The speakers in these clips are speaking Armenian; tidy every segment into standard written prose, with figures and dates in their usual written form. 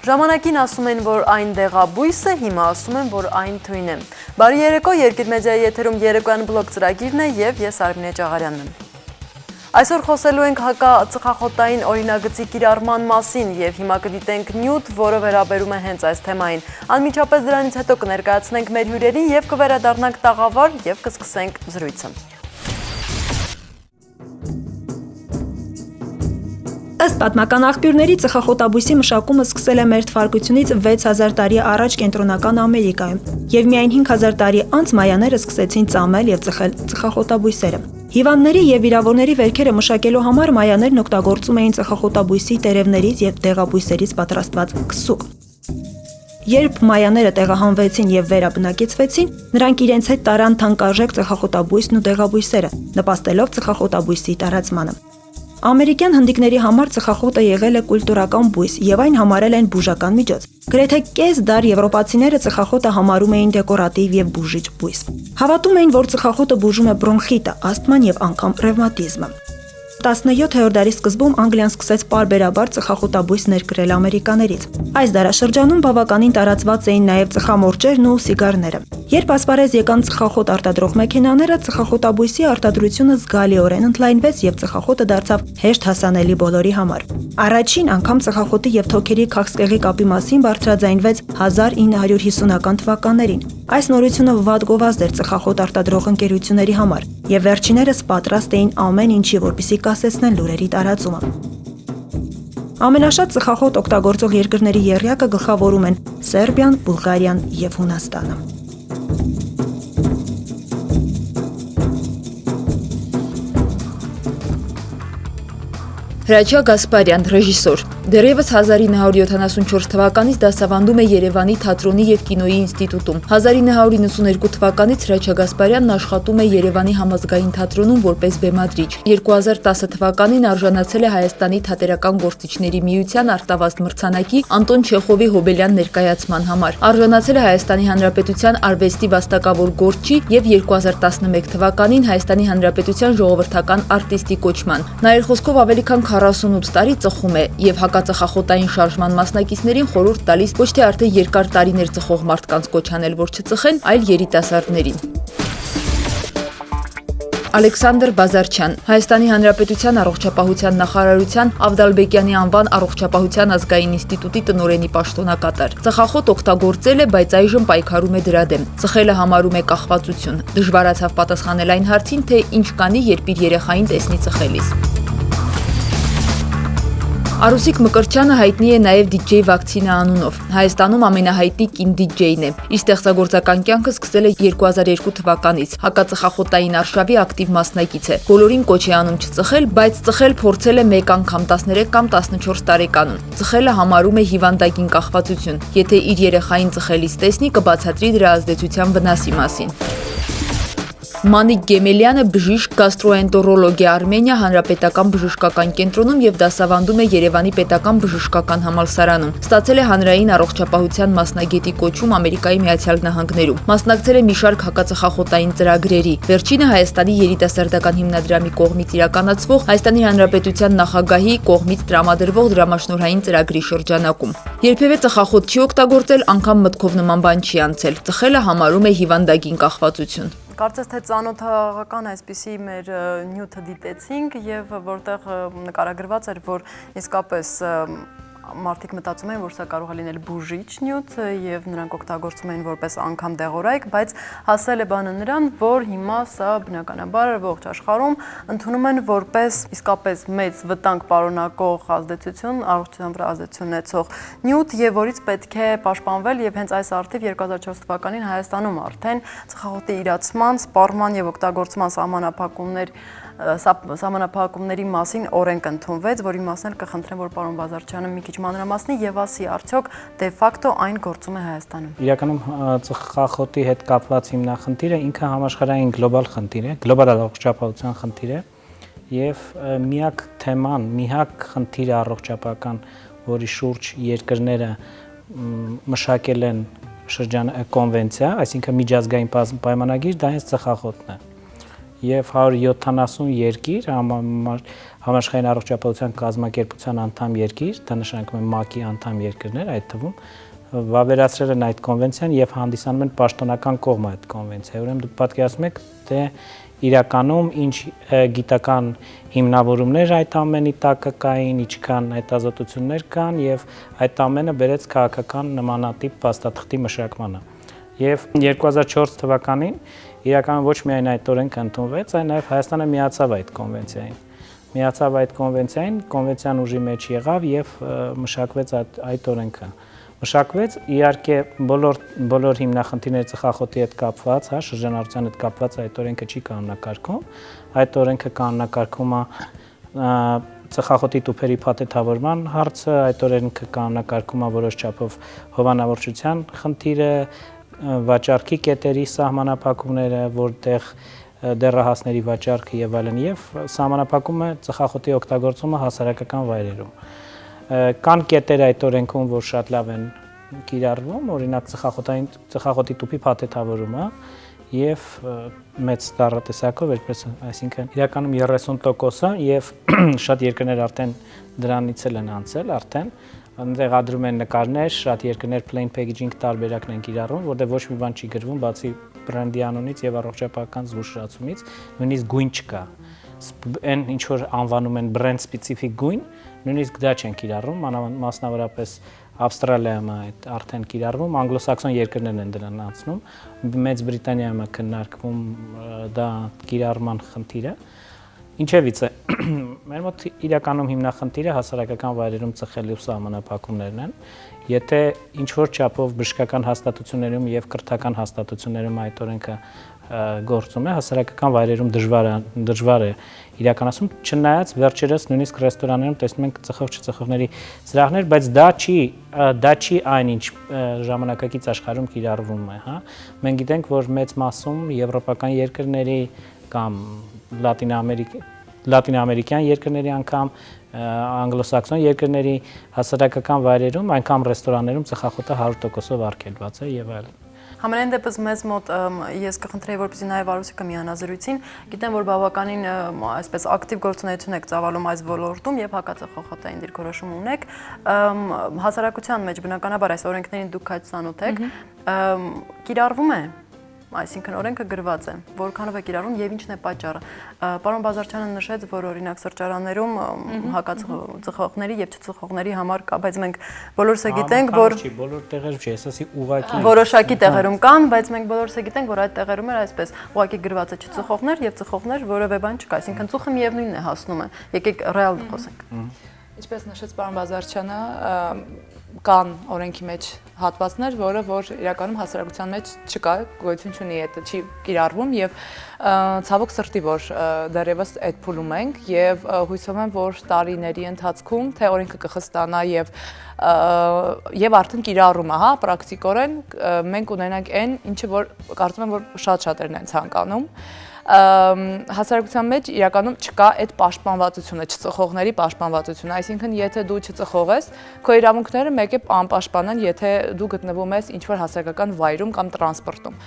Ժամանակին ասում են, որ այն դեղաբույս է, հիմա ասում են, որ այն թույն է։ Բարի երեկո, Երկիր մեդիայի եթերում երեկոյան բլոկ ծրագիրն է եւ ես Արմինե Ճաղարյանն եմ։ Այսօր խոսելու ենք հակածխախոտային օրինագծի կիրառման մասին եւ հիմա կդիտենք նյութ, որը վերաբերում է հենց այս թեմային։ Անմիջապես դրանից հետո կներկայացնենք մեր հյուրերին եւ կվերադառնանք տաղավար եւ կսկսենք զրույցը։ Ըստ պատմական աղբյուրների ծխախոտաբույսի մշակումը սկսել է մեր թվարկությունից 6000 տարի առաջ կենտրոնական Ամերիկայում եւ միայն 5000 տարի անց մայաները սկսեցին ծամել եւ ծխել ծխախոտաբույսերը։ Հիվանդների եւ վիրավորների վերքերը մշակելու համար մայաներն օգտագործում էին ծխախոտաբույսի տերևներից եւ դեղաբույսերից պատրաստված քսուկ։ Երբ մայաները տեղահանվեցին եւ վերաբնակեցվեցին, նրանք իրենց հետ տարան թանկարժեք ծխախոտաբույսն ու դեղաբույսերը, նպաստելով ծխախոտաբույսի տարածմանը։ Ամերիկյան հնդիկների համար ծխախոտը եղել է կուլտուրական բույս եւ այն համարել են բուժական միջոց։ Գրեթե կես դար եվրոպացիները ծխախոտը համարում էին դեկորատիվ եւ բուժիչ բույս։ Հավատում էին, որ ծխախոտը բուժում է բրոնխիտը, ասթման եւ անգամ ռևմատիզմը։ 17-րդ դարի սկզբում Անգլիան սկսեց պարբերաբար ծխախոտաբույս ներկրել ամերիկաներից։ Այս դարաշրջանում բավականին տարածված էին նաև ծխամորճերն ու սիգարները։ Երբ ասպարեզ եկան ծխախոտ արտադրող մեքենաները, ծխախոտաբույսի արտադրությունը զգալիորեն ընդլայնվեց եւ ծխախոտը դարձավ հեշտ հասանելի բոլորի համար։ Առաջին անգամ ծխախոտի եւ թոքերի քաղցկեղի կապի մասին բարձրաձայնվեց 1950-ական թվականներին։ Այս նորությունը վատ գովազդ էր ծխախոտ արտադրող ընկերությունների համար եւ վերջիներս պատրաստ էին ամեն ինչի, որպեսզի կասեցնեն լուրերի տարածումը։ Ամենաշատ ծխախոտ օգտագործող երկրների եռյակը գլխավորում են Սերբիան, Բուլղարիան եւ Հունաստանը։ Հրաչյա Գասպարյան, ռեժիսոր, դեռևս 1974 թվականից դասավանդում է Երևանի թատրոնի եւ կինոյի ինստիտուտում։ 1992 թվականից Հրաչյա Գասպարյանն աշխատում է Երևանի համազգային թատրոնում որպես բեմադրիչ։ 2010 թվականին արժանացել է Հայաստանի թատերական գործիչների միության արտավազդ մրցանակի Անտոն Չեխովի հոբելյան ներկայացման համար։ Արժանացել է Հայաստանի Հանրապետության արվեստի վաստակավոր գործչի եւ 2011 թվականին Հայաստանի Հանրապետության ժողովրդական արտիստի կոչման։ Նա իր խոսքով ավելի քան 48 տարի ծխում է եւ հակածխախոտային շարժման մասնակիցներին խորհուրդ տալիս ոչ թե արդեն երկար տարիներ ծխող մարդկանց կոչ անել, որ չծխեն, այլ երիտասարդներին։ Ալեքսանդր Բազարչյան, Հայաստանի Հանրապետության առողջապահության նախարարության Ավդալբեկյանի անվան առողջապահության ազգային ինստիտուտի տնօրենի պաշտոնակատար։ Ծխախոտ օգտագործել է, բայց այժմ պայքարում է դրա դեմ։ Ծխելը համարում է կախվածություն։ Դժվարացավ պատասխանել այն հարցին, թե ինչ կանի, երբ իր երեխային տեսնի ծխելիս։ Արուսիկ Մկրտչյանը հայտնի է նաև DJ Վակցինա անունով։ Հայաստանում ամենահայտնի կին DJ-ն է։ Իր ստեղծագործական կյանքը սկսել է 2002 թվականից։ Հակածխախոտային արշավի ակտիվ մասնակից է։ Բոլորին կոչ է անում չծխել, բայց ծխել փորձել է մեկ անգամ 13 կամ 14 տարեկանում։ Ծխելը համարում է հիվանդագին կախվածություն։ Եթե իր երեխային ծխելիս տեսնի, կբացատրի դրա ազդեցության վնասի մասին։ Մանիկ Գեմելյանը բժիշկ, գաստրոենտերոլոգ է Արմենիա հանրապետական բժշկական կենտրոնում եւ դասավանդում է Երևանի պետական բժշկական համալսարանում։ Ստացել է հանրային առողջապահության մասնագետի կոչում Ամերիկայի Միացյալ Նահանգներում։ Մասնակցել է մի շարք հակածխախոտային ծրագրերի։ Վերջինը Հայաստանի երիտասարդական հիմնադրամի կողմից իրականացվող Հայաստանի Հանրապետության նախագահի կողմից տրամադրվող դրամաշնորհային ծրագրի շրջանակում։ Երբևէ ծխախոտ չի օգտագործել, անգամ մտքով նման բան չի անցել։ Ծխելը համարում է հիվանդագին կախվածություն։ Կարծես թե ծանոթական այսպիսի մեր նյութը դիտեցինք եւ որտեղ նկարագրված էր, որ իսկապես մարդիկ մտածում են, որ սա կարող է լինել բուժիչ նյութ եւ նրանք օգտագործում են որպես անգամ դեղորայք, բայց հասել է բանը նրան, որ հիմա սա բնականաբար ողջ աշխարհում ընդունում են որպես իսկապես մեծ վտանգ պարունակող ազդեցություն, առողջության վրա ազդեցություն ունեցող նյութ եւ որից պետք է պաշտպանվել եւ հենց այս արդիվ 2004 թվականին Հայաստանում արդեն ծխախոտի իրացման, սպառման եւ օգտագործման սահմանափակումների մասին օրենք ընդունվեց, որի մասին էլ կխնդրեմ, որ պարոն Բազարչյանը մի քիչ մանրամասնի եւ ասի արդյոք դե ֆակտո այն գործում է Հայաստանում։ Իրականում ծխախոտի հետ կապված հիմնախնդիրը ինքը համաշխարհային գլոբալ խնդիր է, գլոբալ առողջապահության խնդիր է եւ միակ թեման, միակ խնդիրը առողջապահական, որի շուրջ երկրները մշակել են կոնվենցիա, այսինքն միջազգային պայմանագիր, դա հենց ծխախոտն է։ Եվ 170 երկիր, Համաշխարհային առողջապահության կազմակերպության անդամ երկիր, դա նշանակում է ՄԱԿ-ի անդամ երկրներ, այդ թվում վավերացրել են այդ կոնվենցիան եւ հանդիսանում են պաշտոնական կողմ այդ կոնվենցիայի։ Ուրեմն դուք պատկերացնում եք, թե իրականում ինչ գիտական հիմնավորումներ այդ ամենի տակը կային, ինչքան հետազոտություններ կան եւ այդ ամենը բերեց քաղաքական նմանատիպ փաստաթղթի մշակմանը։ Եվ 2004 թվականին իրականում ոչ միայն այդ օրենքը ընդունվեց, այլ նաեւ Հայաստանը միացավ այդ կոնվենցիային։ Միացավ այդ կոնվենցիային, կոնվենցիան ուժի մեջ եղավ եւ մշակվեց այդ օրենքը։ Մշակվեց, իհարկե բոլոր հիմնախնդիրները ծխախոտի հետ կապված, հա, շրջանառության հետ կապված այդ օրենքը չի կանոնակարգում։ Այդ օրենքը կանոնակարգում է ծխախոտի տուփերի փաթեթավորման հարցը, այդ օրենքը կանոնակարգում է որոշ չափով հովանավորչության խնդիրը, վաճառքի կետերի սահմանափակումները, որտեղ դեռահասների վաճառքը եւ այլն, եւ սահմանափակում է ծխախոտի օգտագործումը հասարակական վայրերում։ Կան կետեր այդ օրենքում, որ շատ լավ են կիրառվում, օրինակ ծխախոտի տուփի փաթեթավորումը եւ մեծ տարատեսակով, այսինքն իրականում 30%-ը եւ շատ երկրներ արդեն դրանից են անցել արդեն, այնտեղ ադրում են նկարներ, շատ երկրներ plain packaging տարբերակն են կիրառում, որտեղ ոչ մի բան չի գրվում, բացի բրենդի անունից եւ առողջապահական զգուշացումից, նույնիսկ գույն չկա։ Այն ինչ որ անվանում են brand specific գույն, նույնիսկ դա չեն կիրառում, մասնավորապես Ավստրալիայում այդ արդեն կիրառվում, անգլոսաքսոն երկրներն են դրան անցնում, Մեծ Բրիտանիայում է քննարկվում դա կիրառման խնդիրը։ Ինչևից է, մեր մոտ իրականում հիմնախնդիրը հասարակական վայրերում ծխելու սահմանափակումներն են։ Եթե ինչ որ չափով բժշկական հաստատություններում եւ կրթական հաստատություններում այդ օրենքը գործում է, հասարակական վայրերում դժվար է իրականացում, չնայած վերջերս նույնիսկ ռեստորաններում տեսնում ենք ծխող-չծխողների սրահներ, բայց դա չի այն ինչ ժամանակակից աշխարհում կիրառվում է, հա։ Մենք գիտենք, որ մեծ մասում եվրոպական երկրների կամ լատինամերիկյան երկրների անգամ անգլոսաքսոն երկրների հասարակական վայրերում, այնքան ռեստորաններում ծխախոտը 100%-ով արգելված է եւ այլն։ Համենայն դեպս մեզ մոտ ես կխնդրեի, որպեսզի նաև Արուսիկը միանա զրույցին, գիտեմ, որ բավականին այսպես ակտիվ գործունեություն եք ծավալում այս ոլորտում եւ հակածխախոտային դիրքորոշում ունեք, հասարակության մեջ բնականաբար այս օրենքներին դուք այդ ծանոթ եք, կիրառվում է, այսինքն օրենքը գրված է, որքանով է կիրառվում եւ ինչն է պատճառը։ Պարոն Բազարչյանը նշեց, որ օրինակ սրճարաններում հակածխողների եւ չծխողների համար կա, բայց մենք բոլորս է գիտենք, որ բոլոր տեղերում չի, ես ասի ուղղակի որոշակի տեղերում կան, բայց մենք բոլորս է գիտենք, որ այդ տեղերում է այսպես ուղղակի գրված է չծխողներ եւ ծխողներ որևէ բան չկա, այսինքն ծուխը միևնույնն է հասնում է։ Եկեք ռեալ խոսենք։ Ինչպես նշեց պարոն Բազարչյանը, կան օրենքի մեջ հատվածներ, որ իրականում հասարակության մեջ չկա, գոյություն չունի, դա չի կիրառվում եւ ցավոք սրտի որ դեռևս այդ փուլում ենք եւ հույսով եմ, որ տարիների ընթացքում թե օրենքը կխստանա եւ արդեն կիրառում է, հա, պրակտիկորեն մենք ունենանք այն, ինչը որ կարծում եմ, որ շատ-շատերն են ցանկանում հասարակության մեջ իրականում չկա այդ պաշտպանվածությունը, չծխողների պաշտպանվածությունը, այսինքն եթե դու չծխող ես, քո իրավունքները մեկ է անպաշտպան են, եթե դու գտնվում ես ինչ-որ հասարակական վայրում կամ տրանսպորտում։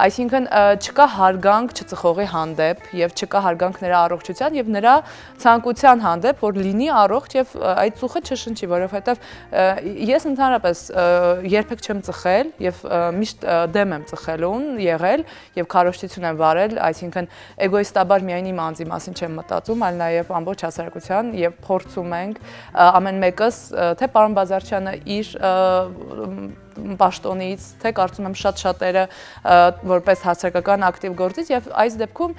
Այսինքն չկա հարգանք չծխողի հանդեպ եւ չկա հարգանք նրա առողջության եւ նրա ցանկության հանդեպ, որ լինի առողջ եւ այդ ծուխը չշնչի, որովհետեւ ես ընդհանրապես երբեք չեմ ծխել եւ միշտ դեմ եմ ծխելուն եղել եւ քարոզչություն եմ վարել, այսինքն էգոիստաբար միայն իմ անձի մասին չեմ մտածում, այլ նաև ամբողջ հասարակության եւ փորձում ենք ամեն մեկս, թե պարոն Բազարչյանը իր պաշտոնից, թե կարծում եմ շատ-շատերը որպես հասարակական ակտիվ գործիչ եւ այս դեպքում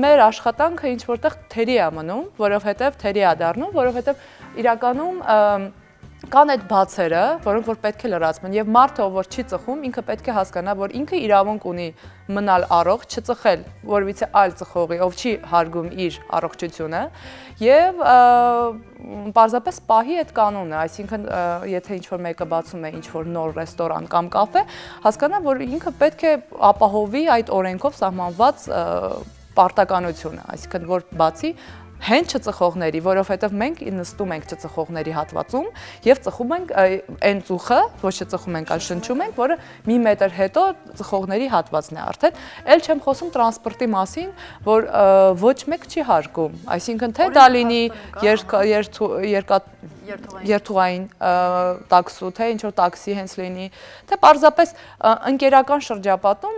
մեր աշխատանքը ինչ որտեղ թերի է մնում, որովհետեւ թերի է դառնում, որովհետեւ իրականում կան այդ բացերը, որոնք որ պետք է լրացվեն եւ մարդը, ով որ չի ծխում, ինքը պետք է հասկանա, որ ինքը իրավունք ունի մնալ առողջ, չծխել որևիցե այլ ծխողի, ով չի հարգում իր առողջությունը եւ պարզապես պահի այդ կանոնը, այսինքն եթե ինչ-որ մեկը բացում է ինչ-որ նոր ռեստորան կամ կաֆե, հասկանա, որ ինքը պետք է ապահովի այդ օրենքով սահմանված պարտականությունը, այսինքն որ բացի հեն չծխողների, որովհետև մենք նստում ենք չծխողների հատվածում եւ ծխում ենք այն ծուխը, ոչ թե ծխում ենք, այլ շնչում ենք, որը մի մետր հետո ծխողների հատվածն է արդեն։ Էլ չեմ խոսում տրանսպորտի մասին, որ ոչ մեկ չի հարգում, այսինքն թե դա լինի երթուղային տաքսու, թե ինչ որ տաքսի հենց լինի, թե պարզապես ընկերական շրջապատում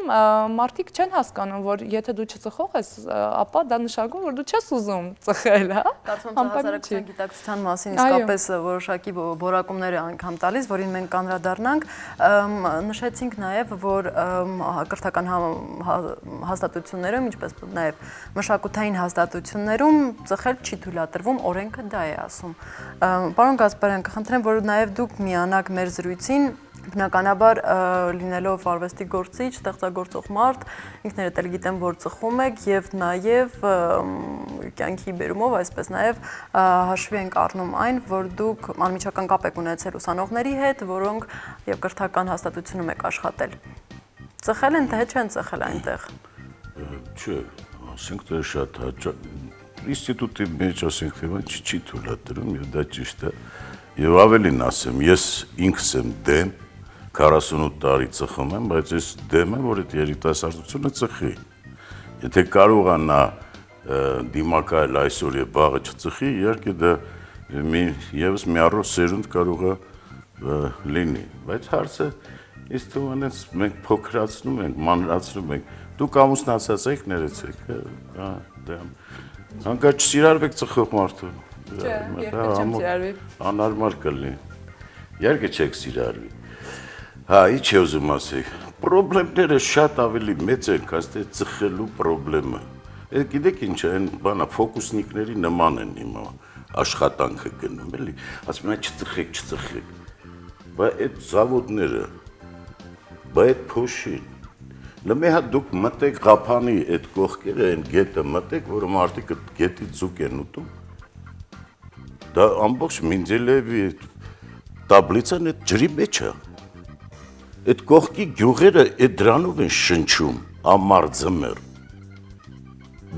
մարդիկ չեն հասկանում, որ եթե դու չծխող ես, ապա դա նշանակում որ դու չես ուզում ծխել, հա։ Կարծում եմ հասարակության գիտակցության մասին իսկապես որոշակի որակումներ է անգամ տալիս, որին մենք կանդրադառնանք, նշեցինք նաև, որ կրթական հաստատություններում, ինչպես նաև մշակութային հաստատություններում ծխել չի թույլատրվում, օրենքը դա է ասում։ Պարոն Գասպարյան, կխնդրեմ, որ նաև դուք միանաք մեր զրույցին, բնականաբար լինելով արվեստի գործիչ, ստեղծագործող մարդ, ինքներդ էլ գիտեմ, որ ծխում եք եւ նաեւ կյանքի բերումով, այսպես նաեւ հաշվի ենք առնում այն, որ դուք անմիջական կապ եք ունեցել ուսանողների հետ, որոնք եւ կրթական հաստատությունում եք աշխատել։ Ծխել են, թե չեն ծխել այնտեղ։ Չէ, ասենք թե շատ հաճախ ինստիտուտի մեջ ասենք թե չի թույլատրում եւ դա ճիշտ է։ Եվ ավելին ասեմ, ես ինքս եմ դեմ 48 տարի ծխում եմ, բայց ես դեմ եմ, որ այդ երիտասարդությունը ծխի։ Եթե կարողանա դիմակայել այսօր եւ վաղը չծխի, իհարկե դա եւս մի առօր սերունդ կարող է լինի, բայց հարցը ինձ թվում է մենք փոքրացնում ենք, մանրացնում ենք։ Դուք ամուսնացած եք, ներեցեք, հա, դա հանկարծ սիրարվեք ծխող մարդու։ Չէ, երբեք չեմ սիրարվի։ Անհարմար կլինի։ Իհարկե չեք սիրարվի։ Հա, ինչ է ուզում ասել։ Պրոբլեմները շատ ավելի մեծ են, քան թե ծխելու պրոբլեմը։ Գիտեք ինչ է, այն բանա ֆոկուսնիկների նման են հիմա աշխատանքը գնում, էլի։ Ասում են չծխեք, չծխեք։ Բայց այդ զավոդները, բայց այդ փոշին Լմե հա դուք մտեք Ղափանի այդ կողքերը, այն գետը մտեք, որը մարդիկ գետի ձուկ են ուտում։ Դա ամբողջ Մենդելեևի տաբլիցան այդ ջրի մեջ է։ Այդ կողքի գյուղերը այդ դրանով են շնչում, ամառ ձմեռ։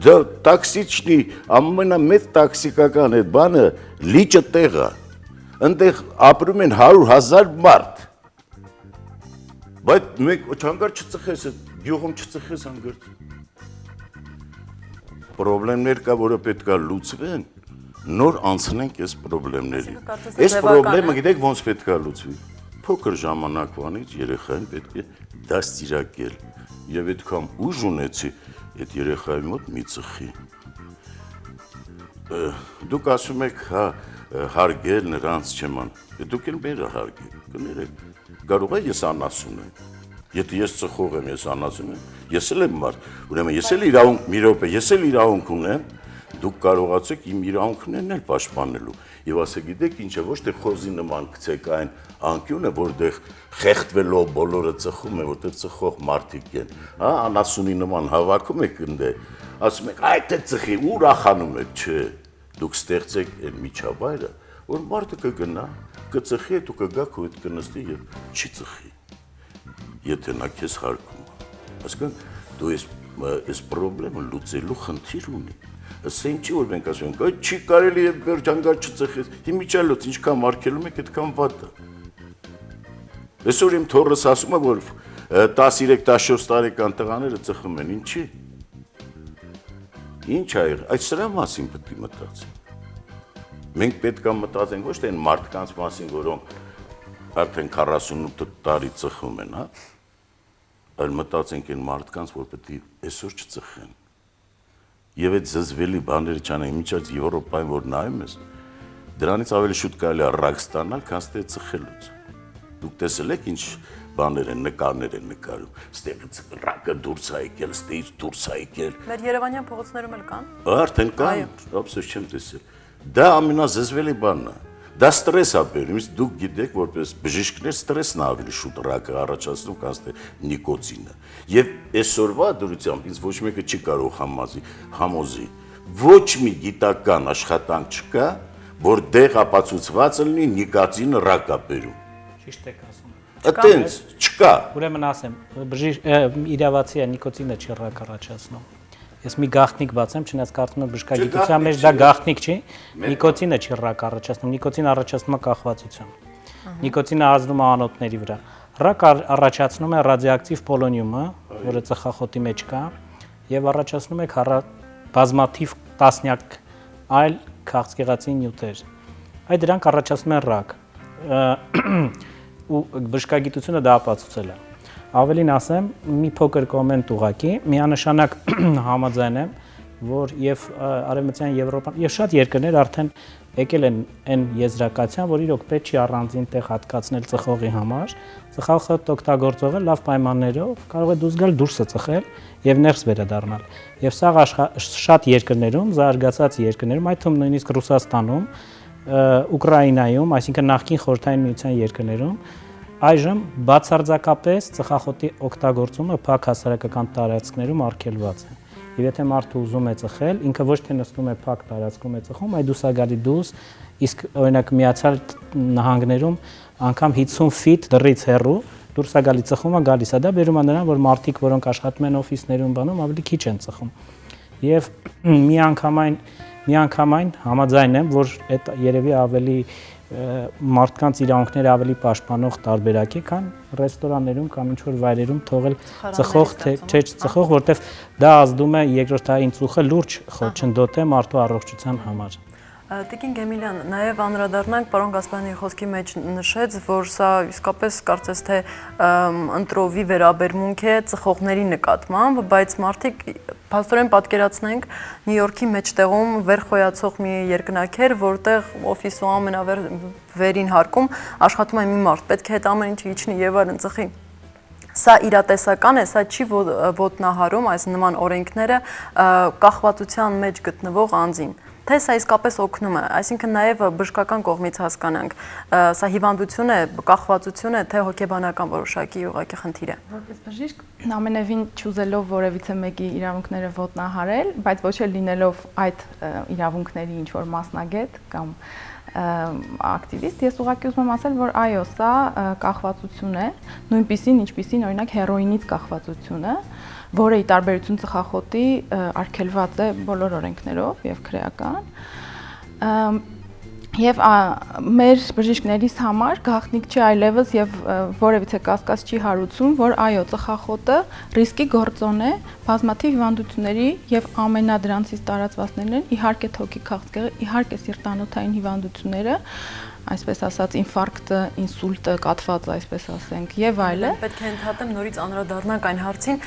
Դա տաքսիչնի ամենամեծ տաքսիկական այդ բանը լիճը տեղը։ Այնտեղ ապրում են 100,000 մարդ։ Բայց մենք հանկարծ չծխես, գյուղում չծխես հանկարծ։ Պրոբլեմներ կա, որը պետք է լուծվեն, նոր անցնենք այս պրոբլեմներին։ Այս պրոբլեմը գիտեք ոնց պետք է լուծվի։ Փոքր ժամանակվանից երեխային պետք է դաստիարակել եւ այդքան ուժ ունեցի այդ երեխայի մոտ մի ծխի։ Դուք ասում եք, հա, հարգել նրանց չեման։ Դուք էլ մեր հարգեք, կներեք։ Կարող է ես անասուն եմ։ Եթե ես ծխող եմ, ես անասուն եմ, ես էլ եմ մարդ։ Ուրեմն ես էլ իրավունք մի րոպե, ես էլ իրավունք ունեմ, դուք կարողացեք իմ իրավունքներն էլ պաշտպանելու։ Եվ ասեք, գիտեք ինչ է, ոչ թե խոզի նման գցեք այն անկյունը, որտեղ խեղդվելով բոլորը ծխում են, որտեղ ծխող մարդիկ են։ Հա, անասունի նման հավաքում եք ընդ, ասում եք, այ թե ծխի, ուրախանում եք, չէ։ Դուք ստեղծեք այն միջավայրը, որ մարդը կգնա, կծխի, դու կգաք ու այդ կնստի եւ չի ծխի։ Եթե նա քեզ հարգում է։ Հասկանք, դու այս պրոբլեմը լուծելու խնդիր ունի։ Ասա ինչի որ մենք ասում ենք, այ չի կարելի է վերջանգար չծխես։ Հիմիջալոց ինչքան մարգելում եք, այդքան վատ է։ Այսօր իմ թոռս ասում է, որ 13-14 տարեկան տղաները ծխում են, ինչի։ Ինչ է եղել, այդ սրա մասին պետք է մտածենք։ Մենք պետք է մտածենք ոչ թե այն մարդկանց մասին, որոնք արդեն 48 տարի ծխում են, հա, այլ մտածենք այն մարդկանց, որ պետք է այսօր չծխեն։ Եվ այդ զզվելի բաները չանեն, միջած Եվրոպայում որ նայում ես, դրանից ավելի շուտ կարելի է ռակ ստանալ, քան թե ծխելուց։ Դուք տեսել եք ինչ բաներ են, նկարներ են նկարում, ստեղից ռակը դուրս է եկել, ստեղից դուրս է եկել։ Մեր Երևանյան փողոցներում էլ կան։ Արդեն կան, absolute չեմ տեսել։ Դա ամենազզվելի բանն է։ Դա ստրես է բերում, իսկ դուք գիտեք, որպես բժիշկներ ստրեսն է ավելի շուտ ռակը առաջացնում, քան թե նիկոտինը։ Եվ այսօրվա դրությամբ ինձ ոչ մեկը չի կարող համոզի։ Ոչ մի գիտական աշխատանք չկա, որ դեղ ապացուցված լինի նիկոտինը ռակ է բերում։ Ճիշտ եք ասում։ Այդտենց չկա։ Ուրեմն ասեմ, իրավացի է նիկոտինը չի ռակ առաջացնում։ Ես մի գաղտնիք բացեմ, չնայած կարծում եմ բժշկագիտության մեջ դա գաղտնիք չի, նիկոտինը չի ռակ առաջացնում, նիկոտինը առաջացնում է կախվածություն։ Նիկոտինը ազդում է անոթների վրա։ Ռակ առաջացնում է ռադիոակտիվ պոլոնիումը, որը ծխախոտի մեջ կա, եւ առաջացնում է բազմաթիվ տասնյակ այլ քաղցկեղացի նյութեր։ Այդ դրանք առաջացնում են ռակ։ Ու բժշկագիտությունը դա ապացուցել է։ Ավելին ասեմ, մի փոքր կոմենտ ուղակի, միանշանակ համաձայն եմ, որ եւ Արևմտյան Եվրոպան եւ շատ երկրներ արդեն եկել են այն եզրակացության, որ իրոք պետք չի առանձին տեղ հատկացնել ծխողի համար, ծխախոտ օգտագործողը լավ պայմաններով կարող է դուրս գալ դուրսը ծխել եւ ներս վերադառնալ։ Եվ սա շատ երկրներում, զարգացած երկրներում, այդ թվում նույնիսկ Ռուսաստանում, Ուկրաինայում, այսինքն նախկին Խորհրդային Միության երկրներում այժմ բացարձակապես ծխախոտի օգտագործումը փակ հասարակական տարածքներում արգելված է։ Եվ եթե մարդը ուզում է ծխել, ինքը ոչ թե նստում է փակ տարածքում է ծխում, այլ դուրս է գալի դուրս, իսկ օրինակ Միացյալ Նահանգներում անգամ 50 ֆիտ դռից հեռու դուրս է գալի ծխումը գալիս է։ Դա բերում է նրան, որ մարդիկ, որոնք աշխատում են օֆիսներում, բանում, ավելի քիչ են ծխում։ Եվ միանգամայն համաձայն եմ, որ այդ երևի ավելի մարդկանց իրավունքները ավելի պաշտպանող տարբերակ է, քան ռեստորաններում կամ ինչ-որ վայրերում թողել ծխող, թե չէ ծխող, որտեվ դա ազդում է երկրորդային ծուխը լուրջ խոչընդոտ է մարդու առողջության համար։ Տիկին Գեմիլյան, նաև անդրադառնանք պարոն Գասպարյանի խոսքի մեջ նշեց, որ սա իսկապես կարծես թե ընտրովի վերաբերմունք է ծխողների նկատմամբ, բայց մարդիկ փաստորեն պատկերացնենք Նյու Յորքի մեջտեղում վերխոյացող մի երկնակ էր, որտեղ օֆիսու ամենավերին հարկում աշխատում է մի մարդ, պետք է այդ ամեն ինչը իջնի եւ այլն ծխի։ Սա իրատեսական է, սա չի ոտնահարում այս նման օրենքները կախվածության մեջ գտնվող անձին։ Թե սա իսկապես օգնում է, այսինքն նաև բժշկական կողմից հասկանանք, սա հիվանդություն է, կախվածություն է, թե հոգեբանական որոշակի ուղղակի խնդիր է։ Որպես բժիշկ ամենևին չուզելով որևիցե մեկի իրավունքները ոտնահարել, բայց ոչ էլ լինելով այդ իրավունքների ինչ որ մասնագետ կամ ակտիվիստ, ես ուղղակի ուզում եմ ասել, որ այո, սա կախվածություն է, նույնպիսին, ինչպիսին օրինակ հերոինից կախվածությունը, որը ի տարբերություն ծխախոտի արգելված է բոլոր օրենքներով եւ քրեական։ Եվ մեր բժիշկներիս համար գաղտնիք չի այլևս եւ որևիցե կասկած չի հարուցում, որ այո, ծխախոտը ռիսկի գործոն է բազմաթիվ հիվանդությունների եւ ամենադրանցից տարածվածներն են, իհարկե թոքի քաղցկեղը, իհարկե սիրտանոթային հիվանդությունները, այսպես ասած ինֆարկտը, ինսուլտը, կաթվածը, այսպես ասենք, եւ այլը։ Պետք է ընդհատեմ նորից անդրադառնանք այն հարցին,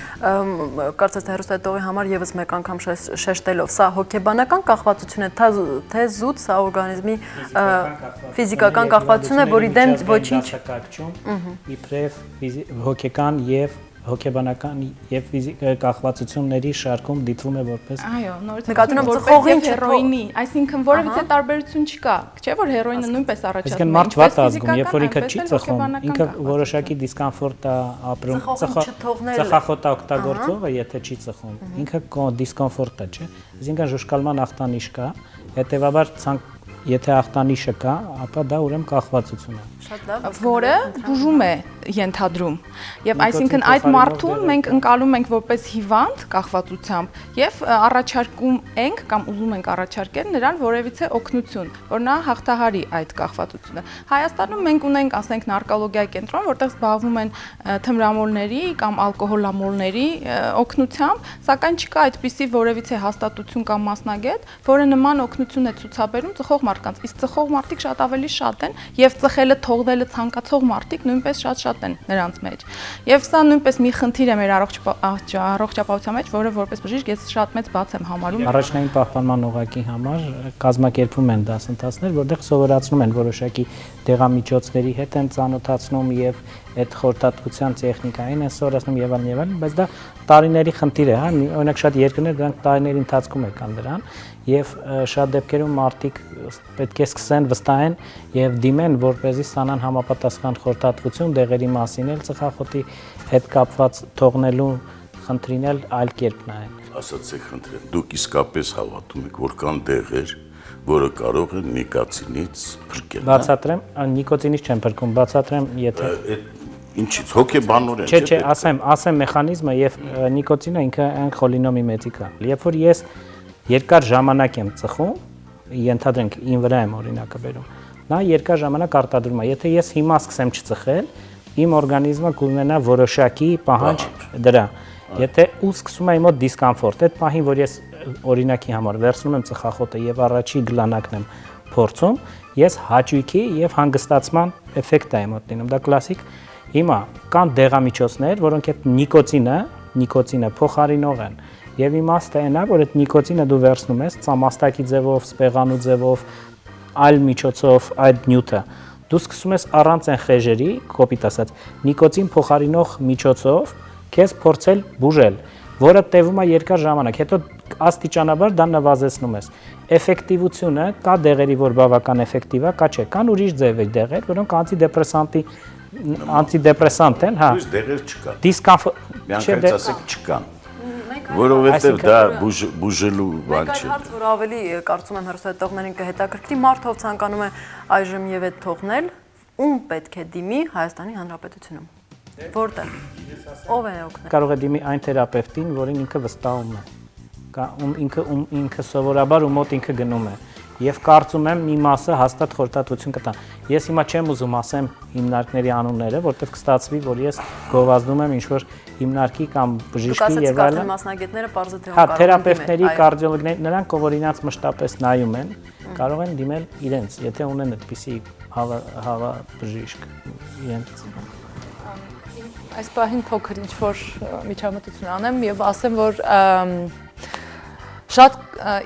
կարծես թե հեռուստատողի համար եւս մեկ անգամ շեշտելով, սա հոգեբանական կախվածություն է, թե զուտ սա օրգանիզմի ֆիզիկական կախվածություն է, որի դեմ ոչինչ իբրև հոգեկան եւ հոգեբանական եւ կախվածությունների շարքում դիտվում է որպես այո, նորից նկատում եմ ծխողին հերոինի, այսինքն որևիցե տարբերություն չկա, չէ՞ որ հերոինը նույնպես առաջացնում է։ Այսինքն մարդ վատ ազգում, երբ որ ինքը չի ծխում, ինքը որոշակի դիսկոմֆորտ է ապրում, ծխախոտ օգտագործողը, եթե չի ծխում, ինքը դիսկոմֆորտ է, չէ՞։ Այսինքն ժուշկալման ախտանիշ կա, հետեւաբար եթե ախտանիշը կա, ապա դա ուրեմն կախվածություն է։ Շատ լավ, որը բուժում է ենթադրում։ Եվ այսինքն այդ մարդուն մենք ընկալում ենք որպես հիվանդ կախվածությամբ եւ առաջարկում ենք կամ ուզում ենք առաջարկել նրան որևիցե օգնություն, որ նա հաղթահարի այդ կախվածությունը։ Հայաստանում մենք ունենք, ասենք, նարկոլոգիայի կենտրոն, որտեղ զբաղվում են թմրամոլների կամ ալկոհոլամոլների օգնությամբ, սակայն չկա այդպիսի որևիցե հաստատություն կամ մասնագետ, որը նման օգնություն է ցուցաբերում ծխող մարդկանց, իսկ ծխող մարդիկ շատ ավելի շատ են եւ ծխելը թողնելը ցանկացող մարդիկ նույնպես շատ են նրանց մեջ։ Եվ սա նույնպես մի խնդիր է մեր առողջապահության մեջ, որը որպես բժիշկ ես շատ մեծ բաց եմ համարում։ Առաջնային պահպանման օղակի համար կազմակերպվում են դասընթացներ, որտեղ սովորացնում են որոշակի դեղամիջոցների հետ են ծանոթացնում եւ այդ խորհրդատվության տեխնիկային են սովորացնում եւ այլն, բայց դա տարիների խնդիր է, հա, օրինակ շատ երկրներ դրանք տարիների ընթացքում եկան դրան եւ շատ դեպքերում մարդիկ պետք է սկսեն վստահեն եւ դիմեն, որպեսզի ստանան համապատասխան խորհրդատվություն դեղերի մասին, էլ ծխախոտի հետ կապված թողնելու խնդրին էլ այլ կերպ նայեն։ Ասացեք խնդրեմ, դուք իսկապես հավատում եք, որ կան դեղեր, որը կարող են նիկոտինից փրկել։ Բացատրեմ, նիկոտինից չեն փրկում, բացատրեմ, եթե Ինչից հոգեբանորեն Չէ, ասեմ մեխանիզմը եւ նիկոտինը ինքը այն խոլինոմի մեծիկա։ Երբ որ ես երկար ժամանակ եմ ծխում, ենթադրենք ին վրա եմ օրինակը բերում, նա երկար ժամանակ արտադրում է։ Եթե ես հիմա սկսեմ չծխել, իմ օրգանիզմը կունենա որոշակի պահանջ դրա։ Եթե ու սկսում է իմ մոտ դիսկոմֆորտ, այդ պահին, որ ես օրինակի համար վերցնում եմ ծխախոտը եւ առաջի գլանակն եմ փորձում, ես հաճույքի եւ հանգստացման էֆեկտ է մոտ լինում։ Դա կլասիկ։ Հիմա կան դեղամիջոցներ, որոնք այդ նիկոտինը փոխարինող են։ Եվ իմաստը այն է, որ այդ նիկոտինը դու վերցնում ես ծամաստակի ձևով, սպեղանու ձևով, այլ միջոցով այդ նյութը։ Դու սկսում ես առանց այն խեժերի, կոպիտ ասած, նիկոտին փոխարինող միջոցով քեզ փորձել բուժել, որը տևում է երկար ժամանակ։ Հետո աստիճանաբար դա նվազեցնում ես։ Էֆեկտիվությունը կա դեղերի, որ բավական էֆեկտիվ է, կա չէ։ Կան ուրիշ ձևեր դեղեր, որոնք անտիդեպրեսանտ են, հա։ Ուրիշ դեղեր չկա։ Դիսկոմֆորտ, Միանգամից ասեք չկան։ Որովհետև դա բուժելու բան Մեկ այլ չէ։ հարց, որ ավելի կարծում եմ հեռուստատողներին կհետաքրքրի, մարդով ցանկանում է այժմ եւ այդ թողնել, ում պետք է դիմի Հայաստանի Հանրապետությունում։ Որտեղ։ Ով է օգնել։ Կարող է դիմի այն թերապևտին, որին ինքը վստահում է։ Ինքը սովորաբար ու մոտ ինքը գնում է։ Եվ կարծում եմ մի մասը հաստատ խորհրդատվություն կտա։ Ես հիմա չեմ ուզում ասեմ հիմնարկների անունները, որտեղ կստացվի, որ ես գովազդում եմ ինչ-որ հիմնարկի կամ բժշկի եւ այլն։ Մասնագետները պարզը թե Հա, թերապևտների, կարդիոլոգների, նրանք ով որ իրենց մշտապես նայում են, կարող են դիմել իրենց, եթե ունեն այդպիսի հավա բժիշկ իրենց։ Այս պահին փոքր ինչ-որ միջամտություն անեմ եւ ասեմ, որ շատ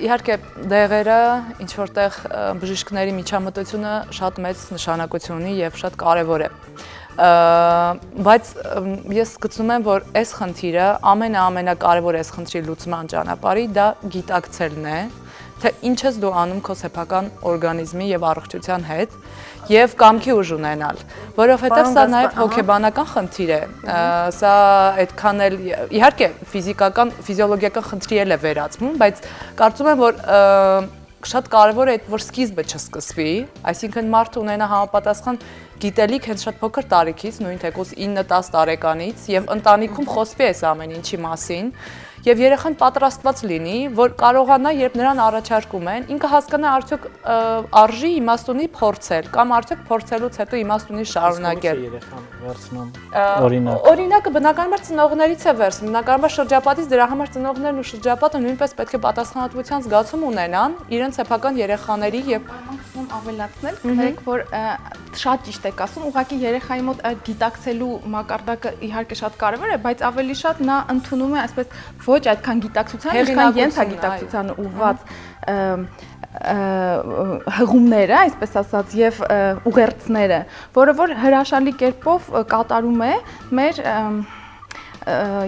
իհարկե դեղերը ինչ որտեղ բժիշկների միջամտությունը շատ մեծ նշանակություն ունի եւ շատ կարեւոր է։ Բայց ես գտնում եմ, որ այս խնդիրը ամենակարևոր այս խնդրի լուծման ճանապարհի դա գիտակցելն է, թե ինչ ես դու անում քո սեփական օրգանիզմի եւ առողջության հետ եւ կամքի ուժ ունենալ, որովհետեւ սա նաեւ հոգեբանական խնդիր է, սա այդքան էլ իհարկե ֆիզիոլոգիական խնդրի է վերածվում, բայց կարծում եմ, որ շատ կարևոր է, որ սկիզբը չսկսվի, այսինքն մարդը ունենա համապատասխան գիտելիք հենց շատ փոքր տարիքից, նույն թեկուզ 9-10 տարեկանից եւ ընտանիքում խոսվի այս ամեն ինչի մասին եւ երեխան պատրաստված լինի, որ կարողանա, երբ նրան առաջարկում են, ինքը հասկանա արդյոք արժի իմաստունի փորձել կամ արդյոք փորձելուց հետո իմաստունի շարունակել։ Երեխան վերցնում Օրինակը բնականաբար ծնողներից է վերցնում, բնականաբար շրջապատից դրա համար ծնողներն ու շրջապատը նույնպես պետք է պատասխանատվության զգացում ունենան իրենց սեփական երեխաների եւ ավելացնել, գիտեք, որ շատ ճիշտ եք ասում, ուղղակի երեխայի մոտ այդ գիտակցելու մակարդակը իհարկե շատ կարևոր է, բայց ավելի շատ նա ընդունում է այսպես ոչ այդքան գիտակցության, այդքան ենթագիտակցությանը ուղղված հղումները, այսպես ասած, եւ ուղերձները, որը որ հրաշալի կերպով կատարում է մեր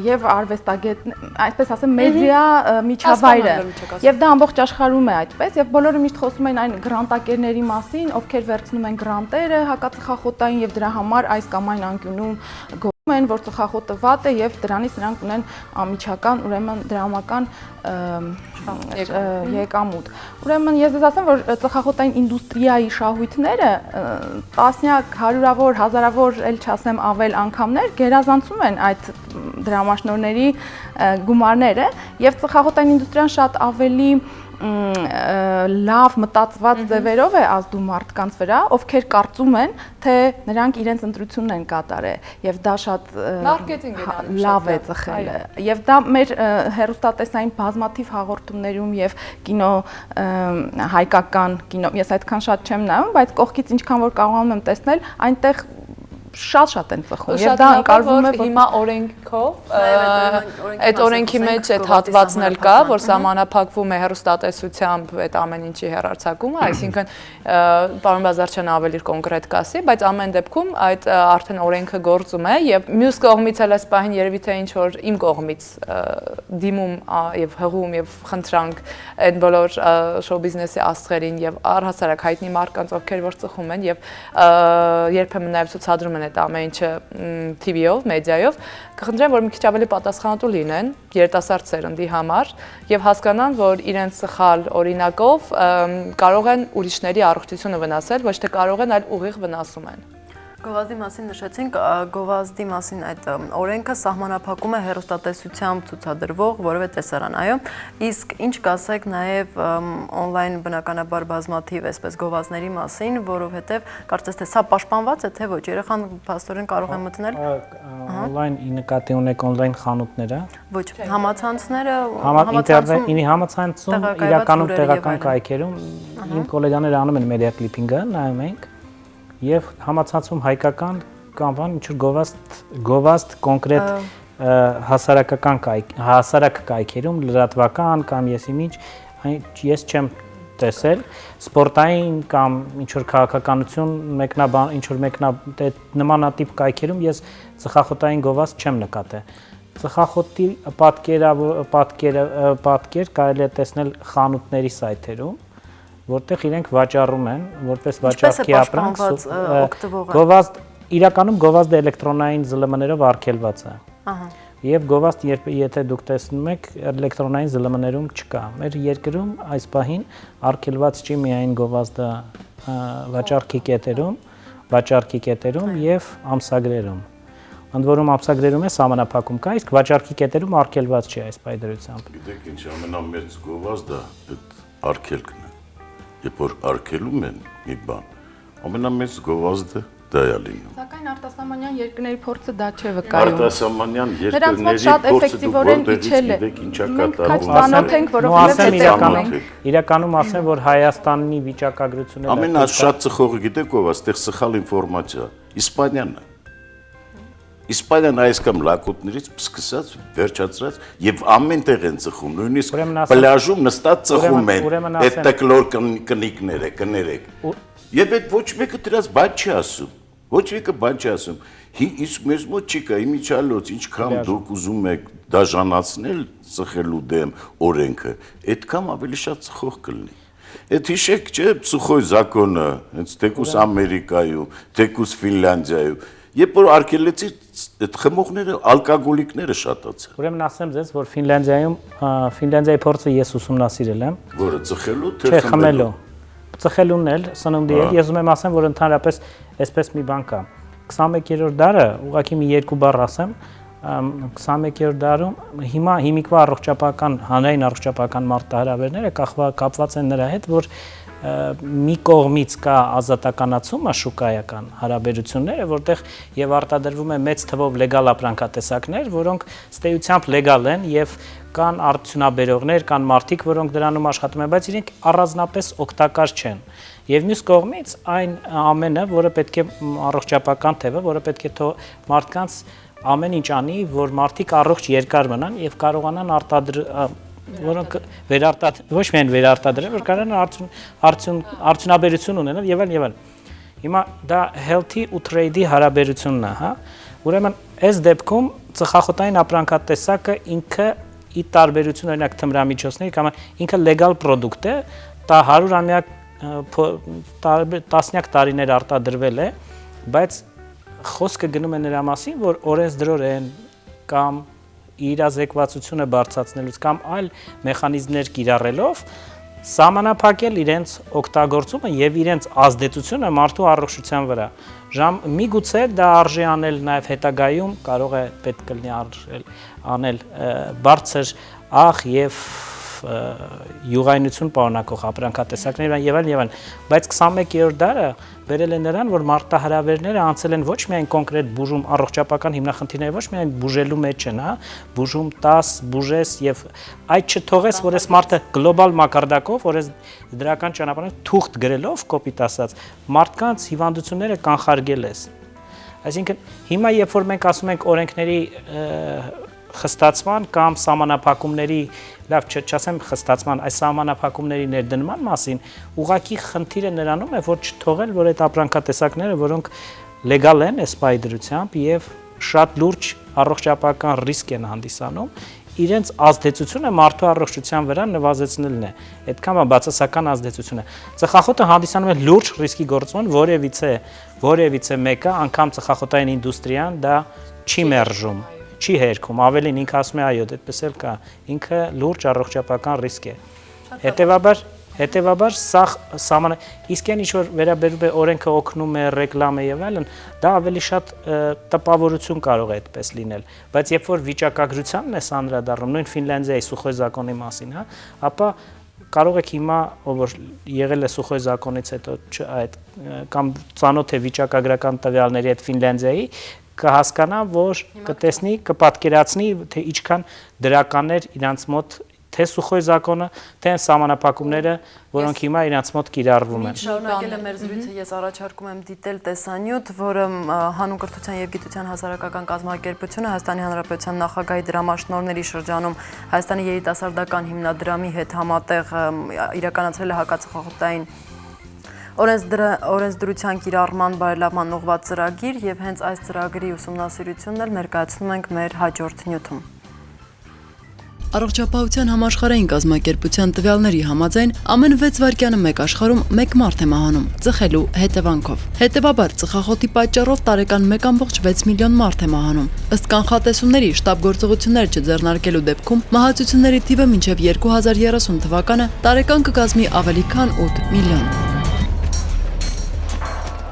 եւ արվեստագետ, այսպես ասեմ, մեդիա միջավայրը։ Եվ դա ամբողջ աշխարհում է այդպես, եւ բոլորը միշտ խոսում են այն գրանտակերների մասին, ովքեր վերցնում են գրանտերը հակածխախոտային եւ դրա համար այս կամ այն անկյունում են, որ ծխախոտը վատ է եւ դրանից նրանք ունեն ամիջական, ուրեմն դրամական եկամուտ։ Ուրեմն ես ասեմ, որ ծխախոտային ինդուստրիայի շահույթները տասնյակ, հարյուրավոր, հազարավոր, էլ չասեմ ավել անգամներ գերազանցում են այդ դրամաշնորհների գումարները եւ ծխախոտային ինդուստրիան շատ ավելի լավ մտածված ձևերով է ազդում մարդկանց վրա, ովքեր կարծում են, թե նրանք իրենց ընտրությունն են կատարել եւ դա շատ լավ է ծխելը։ Եվ դա մեր հեռուստատեսային բազմաթիվ հաղորդումներում եւ կինո հայկական կինո, ես այդքան շատ չեմ նայում, բայց կողքից ինչքան որ կարողանում եմ տեսնել, այնտեղ շատ են ծխում եւ դա ընկալվում է հիմա օրենքով այդ օրենքի մեջ այդ հատվածն էլ կա, որ սահմանափակվում է հեռուստատեսությամբ այդ ամեն ինչի հեռարձակումը, այսինքն պարոն Բազարչյանը ավելի կոնկրետ կասի, բայց ամեն դեպքում այդ արդեն օրենքը գործում է եւ մյուս կողմից էլ այս պահին երևի թե ինչ որ իմ կողմից դիմում եւ հղում եւ խնդրանք այդ բոլոր շոու բիզնեսի աստղերին եւ առհասարակ հայտնի մարդկանց, ովքեր որ ծխում են եւ երբեմն նաեւ ցուցադրում են այդ ամեն ինչը TV-ով, մեդիայով, կխնդրեմ, որ մի քիչ ավելի պատասխանատու լինեն երիտասարդ սերնդի համար եւ հասկանան, որ իրենց սխալ օրինակով կարող են ուրիշների առողջությունը վնասել, ոչ թե կարող են, այլ ուղիղ վնասում են։ Գովազդի մասին նշեցինք, գովազդի մասին այդ օրենքը սահմանափակում է հեռուստատեսությամբ ցուցադրվող որևէ տեսարան, այո, իսկ ինչ կասեք նաև on-line բնականաբար բազմաթիվ այսպես գովազդների մասին, որովհետև կարծես թե սա պաշտպանված է, թե ոչ, երեխան փաստորեն կարող է մտնել on-line նկատի ունեք on-line խանութները, ոչ, համացանցները, համացանցում իրականում տեղական կայքերում իմ գոլեգաները անում են media clipping-ը, նայում ենք եւ համացանցում հայկական կամ ինչ-որ գովազդ կոնկրետ հասարակ կայքերում լրատվական կամ եսիմինչ ես չեմ տեսել սպորտային կամ ինչ-որ քաղաքականություն մեկնաբան ինչ-որ նմանատիպ կայքերում ես ծխախոտային գովազդ չեմ նկատել ծխախոտի պատկեր կարելի է տեսնել խանութների սայթերում որտեղ իրենք վաճառում են, որպես վաճառքի ապրանք, գովազդ իրականում գովազդը էլեկտրոնային ԶԼՄ-ներով արգելված է։ Ահա։ Եվ գովազդ եթե դուք տեսնում եք, էլեկտրոնային ԶԼՄ-ներում չկա։ Մեր երկրում այս պահին արգելված չի միայն գովազդը վաճառքի կետերում եւ ամսագրերում։ Ընդ որում ամսագրերում է սահմանափակում կա, իսկ վաճառքի կետերում արգելված չի այս պայդրությամբ։ Գիտեք ինչ ամենամեծ գովազդը այդ արգելքն է։ Երբ որ արգելում են մի բան, ամենամեծ գովազդը դա է լինում։ Սակայն արտասահմանյան երկրների փորձը դա չէ վկայում։ Արտասահմանյան երկրների շատ փորձը էֆեկտիվորեն իջել է։ Ինչա Մենք կատարվում։ ծանոթ ենք, որովհետև իրականում ասեմ, որ Հայաստանի վիճակագրությունը ամենաշատ ծխողը գիտեք ով է, այստեղ սխալ ինֆորմացիա։ Իսպանիան է։ Իսպանիան այս կամ լակոտներից սկսած վերջացրած եւ ամեն տեղ են ծխում, նույնիսկ պլաժում նստած ծխում են այդ տկլոր կներեք։ Եվ այդ ոչ մեկը դրանց բան չի ասում։ Ոչ մեկը բան չի ասում։ Իսկ մեզ մոտ չի կա իմիջալոց, ինչքան դուք ուզում եք դաժանացնել ծխելու դեմ օրենքը, այդքան ավելի շատ ծխող կլինի։ Այդ հիշեք, չէ, ծխոյ զակոնը, հենց թեկուս Ամերիկայում, թեկուս Ֆինլանդիայում, երբ որ արգելեցի այդ խմողները, ալկոգոլիկները շատացան։ Ուրեմն ասեմ ձեզ, որ Ֆինլանդիայի փորձը ես ուսումնասիրել եմ։ Որը ծխելու թե խմելու։ Ծխելուն էլ, սննդի էլ, ես ուզում եմ ասեմ, որ ընդհանրապես այսպես մի բան կա։ 21-րդ դարը, ուղղակի մի երկու բառ ասեմ, 21-րդ դարում հիմիկվա առողջապահական, հանրային առողջապահական մարտահրավերները կապված են նրա հետ, որ մի կողմից կա ազատականացումը շուկայական հարաբերությունները, որտեղ եւ արտադրվում է մեծ թվով լեգալ ապրանքատեսակներ, որոնք ստեյությամբ լեգալ են եւ կան արդյունաբերողներ, կան մարդիկ, որոնք դրանում աշխատում են, բայց իրենք առանձնապես օգտակար չեն։ Եվ մյուս կողմից այն ամենը, որը պետք է առողջապահական թևը, որը պետք է մարդկանց ամեն ինչ անի, որ մարդիկ առողջ երկար մնան եւ կարողանան որոնք ոչ միայն վերարտադրել, որ կարողանան արդյունաբերություն ունենալ եւ այլն։ Հիմա դա healthy ու trade-ի հարաբերությունն է, հա։ Ուրեմն այս դեպքում ծխախոտային ապրանքատեսակը ինքը ի տարբերություն օրինակ թմրամիջոցների կամ ինքը legal product է, դա 100-ամյա տասնյակ տարիներ արտադրվել է, բայց խոսքը գնում է նրա մասին, որ օրենսդրորեն կամ իրազեկվածությունը բարձրացնելուց կամ այլ մեխանիզմներ կիրառելով սահմանափակել իրենց օգտագործումը եւ իրենց ազդեցությունը մարդու առողջության վրա։ Միգուցե դա արժի անել նաեւ հետագայում կարող է պետք կլինի անել բարձր աղ եւ յուղայնություն պարունակող ապրանքատեսակներ եւ այլն, բայց 21-րդ դարը բերել է նրան, որ մարտահրավերները անցել են ոչ միայն կոնկրետ բուժում առողջապահական հիմնախնդիրները, ոչ միայն բուժելու մեջ են, հա, բուժում 10 բուժես եւ այդ չթողես, որ այս մարդը գլոբալ մակարդակով, որ այս դրական ճանապարհով թուղթ գրելով, կոպիտ ասած, մարդկանց հիվանդությունները կանխարգել ես։ Այսինքն հիմա երբ որ մենք ասում ենք օրենքների խստացման կամ սահմանափակումների, լավ չասեմ խստացման, այս սահմանափակումների ներդնման մասին, ուղղակի խնդիրը նրանում է, որ չթողել, որ այդ ապրանքատեսակները, որոնք լեգալ են այս պայդրությամբ եւ շատ լուրջ առողջապահական ռիսկ են հանդիսանում, իրենց ազդեցությունը մարդու առողջության վրա նվազեցնելն է։ Այդքան բացասական ազդեցությունը։ Ծխախոտը հանդիսանում է լուրջ ռիսկի գործոն, որևիցե մեկը, անգամ ծխախոտային ինդուստրիան դա չի մերժում, չի հերքում, ավելին ինքը ասում է այո, այդպես էլ կա, ինքը լուրջ առողջապահական ռիսկ է։ Հետևաբար Հետևաբար սա սահմանը իսկ այն ինչ որ վերաբերում է օրենքը օգնում է ռեկլամը եւ այլն, դա ավելի շատ տպավորություն կարող է այդպես լինել, բայց երբ որ վիճակագրությանն է անդրադառնում, նույն Ֆինլանդիայի Սուխոյ զակոնի մասին, հա, ապա կարող եք հիմա, որ եղել է Սուխոյ զակոնից հետո այդ կամ ծանոթ է վիճակագրական տվյալների այդ Ֆինլանդիայի, կհասկանա, որ կտեսնի, կպատկերացնի, թե ինչքան դրականներ իրանց մոտ թե Սուխոյ զակոնը, թե այն սահմանափակումները, որոնք հիմա իրանց մոտ կիրառվում են։ Շարունակել եմ մեր զրույցը, ես առաջարկում եմ դիտել տեսանյութ, որը Հանուն կրթության եւ գիտության հասարակական կազմակերպությունը Հայաստանի Հանրապետության նախագահի դրամաշնորհների շրջանում Հայաստանի երիտասարդական հիմնադրամի հետ համատեղ իրականացրել է հակածխախոտային օրենսդրության կիրառման բարելավման ուղղված ծրագիր եւ հենց այս ծրագրի ուսումնասիրությունն էլ ներկայացնում ենք մեր հաջորդ նյութում։ Առողջապահության համաշխարհային կազմակերպության տվյալների համաձայն ամեն 6 վայրկյանը մեկ աշխարհում մեկ մարդ է մահանում ծխելու հետևանքով։ Հետևաբար ծխախոտի պատճառով տարեկան 1.6 միլիոն մարդ է մահանում։ Ըստ կանխատեսումների շտաբ գործողություններ չձեռնարկելու դեպքում մահացությունների թիվը մինչև 2030 թվականը տարեկան կկազմի ավելի քան 8 միլիոն։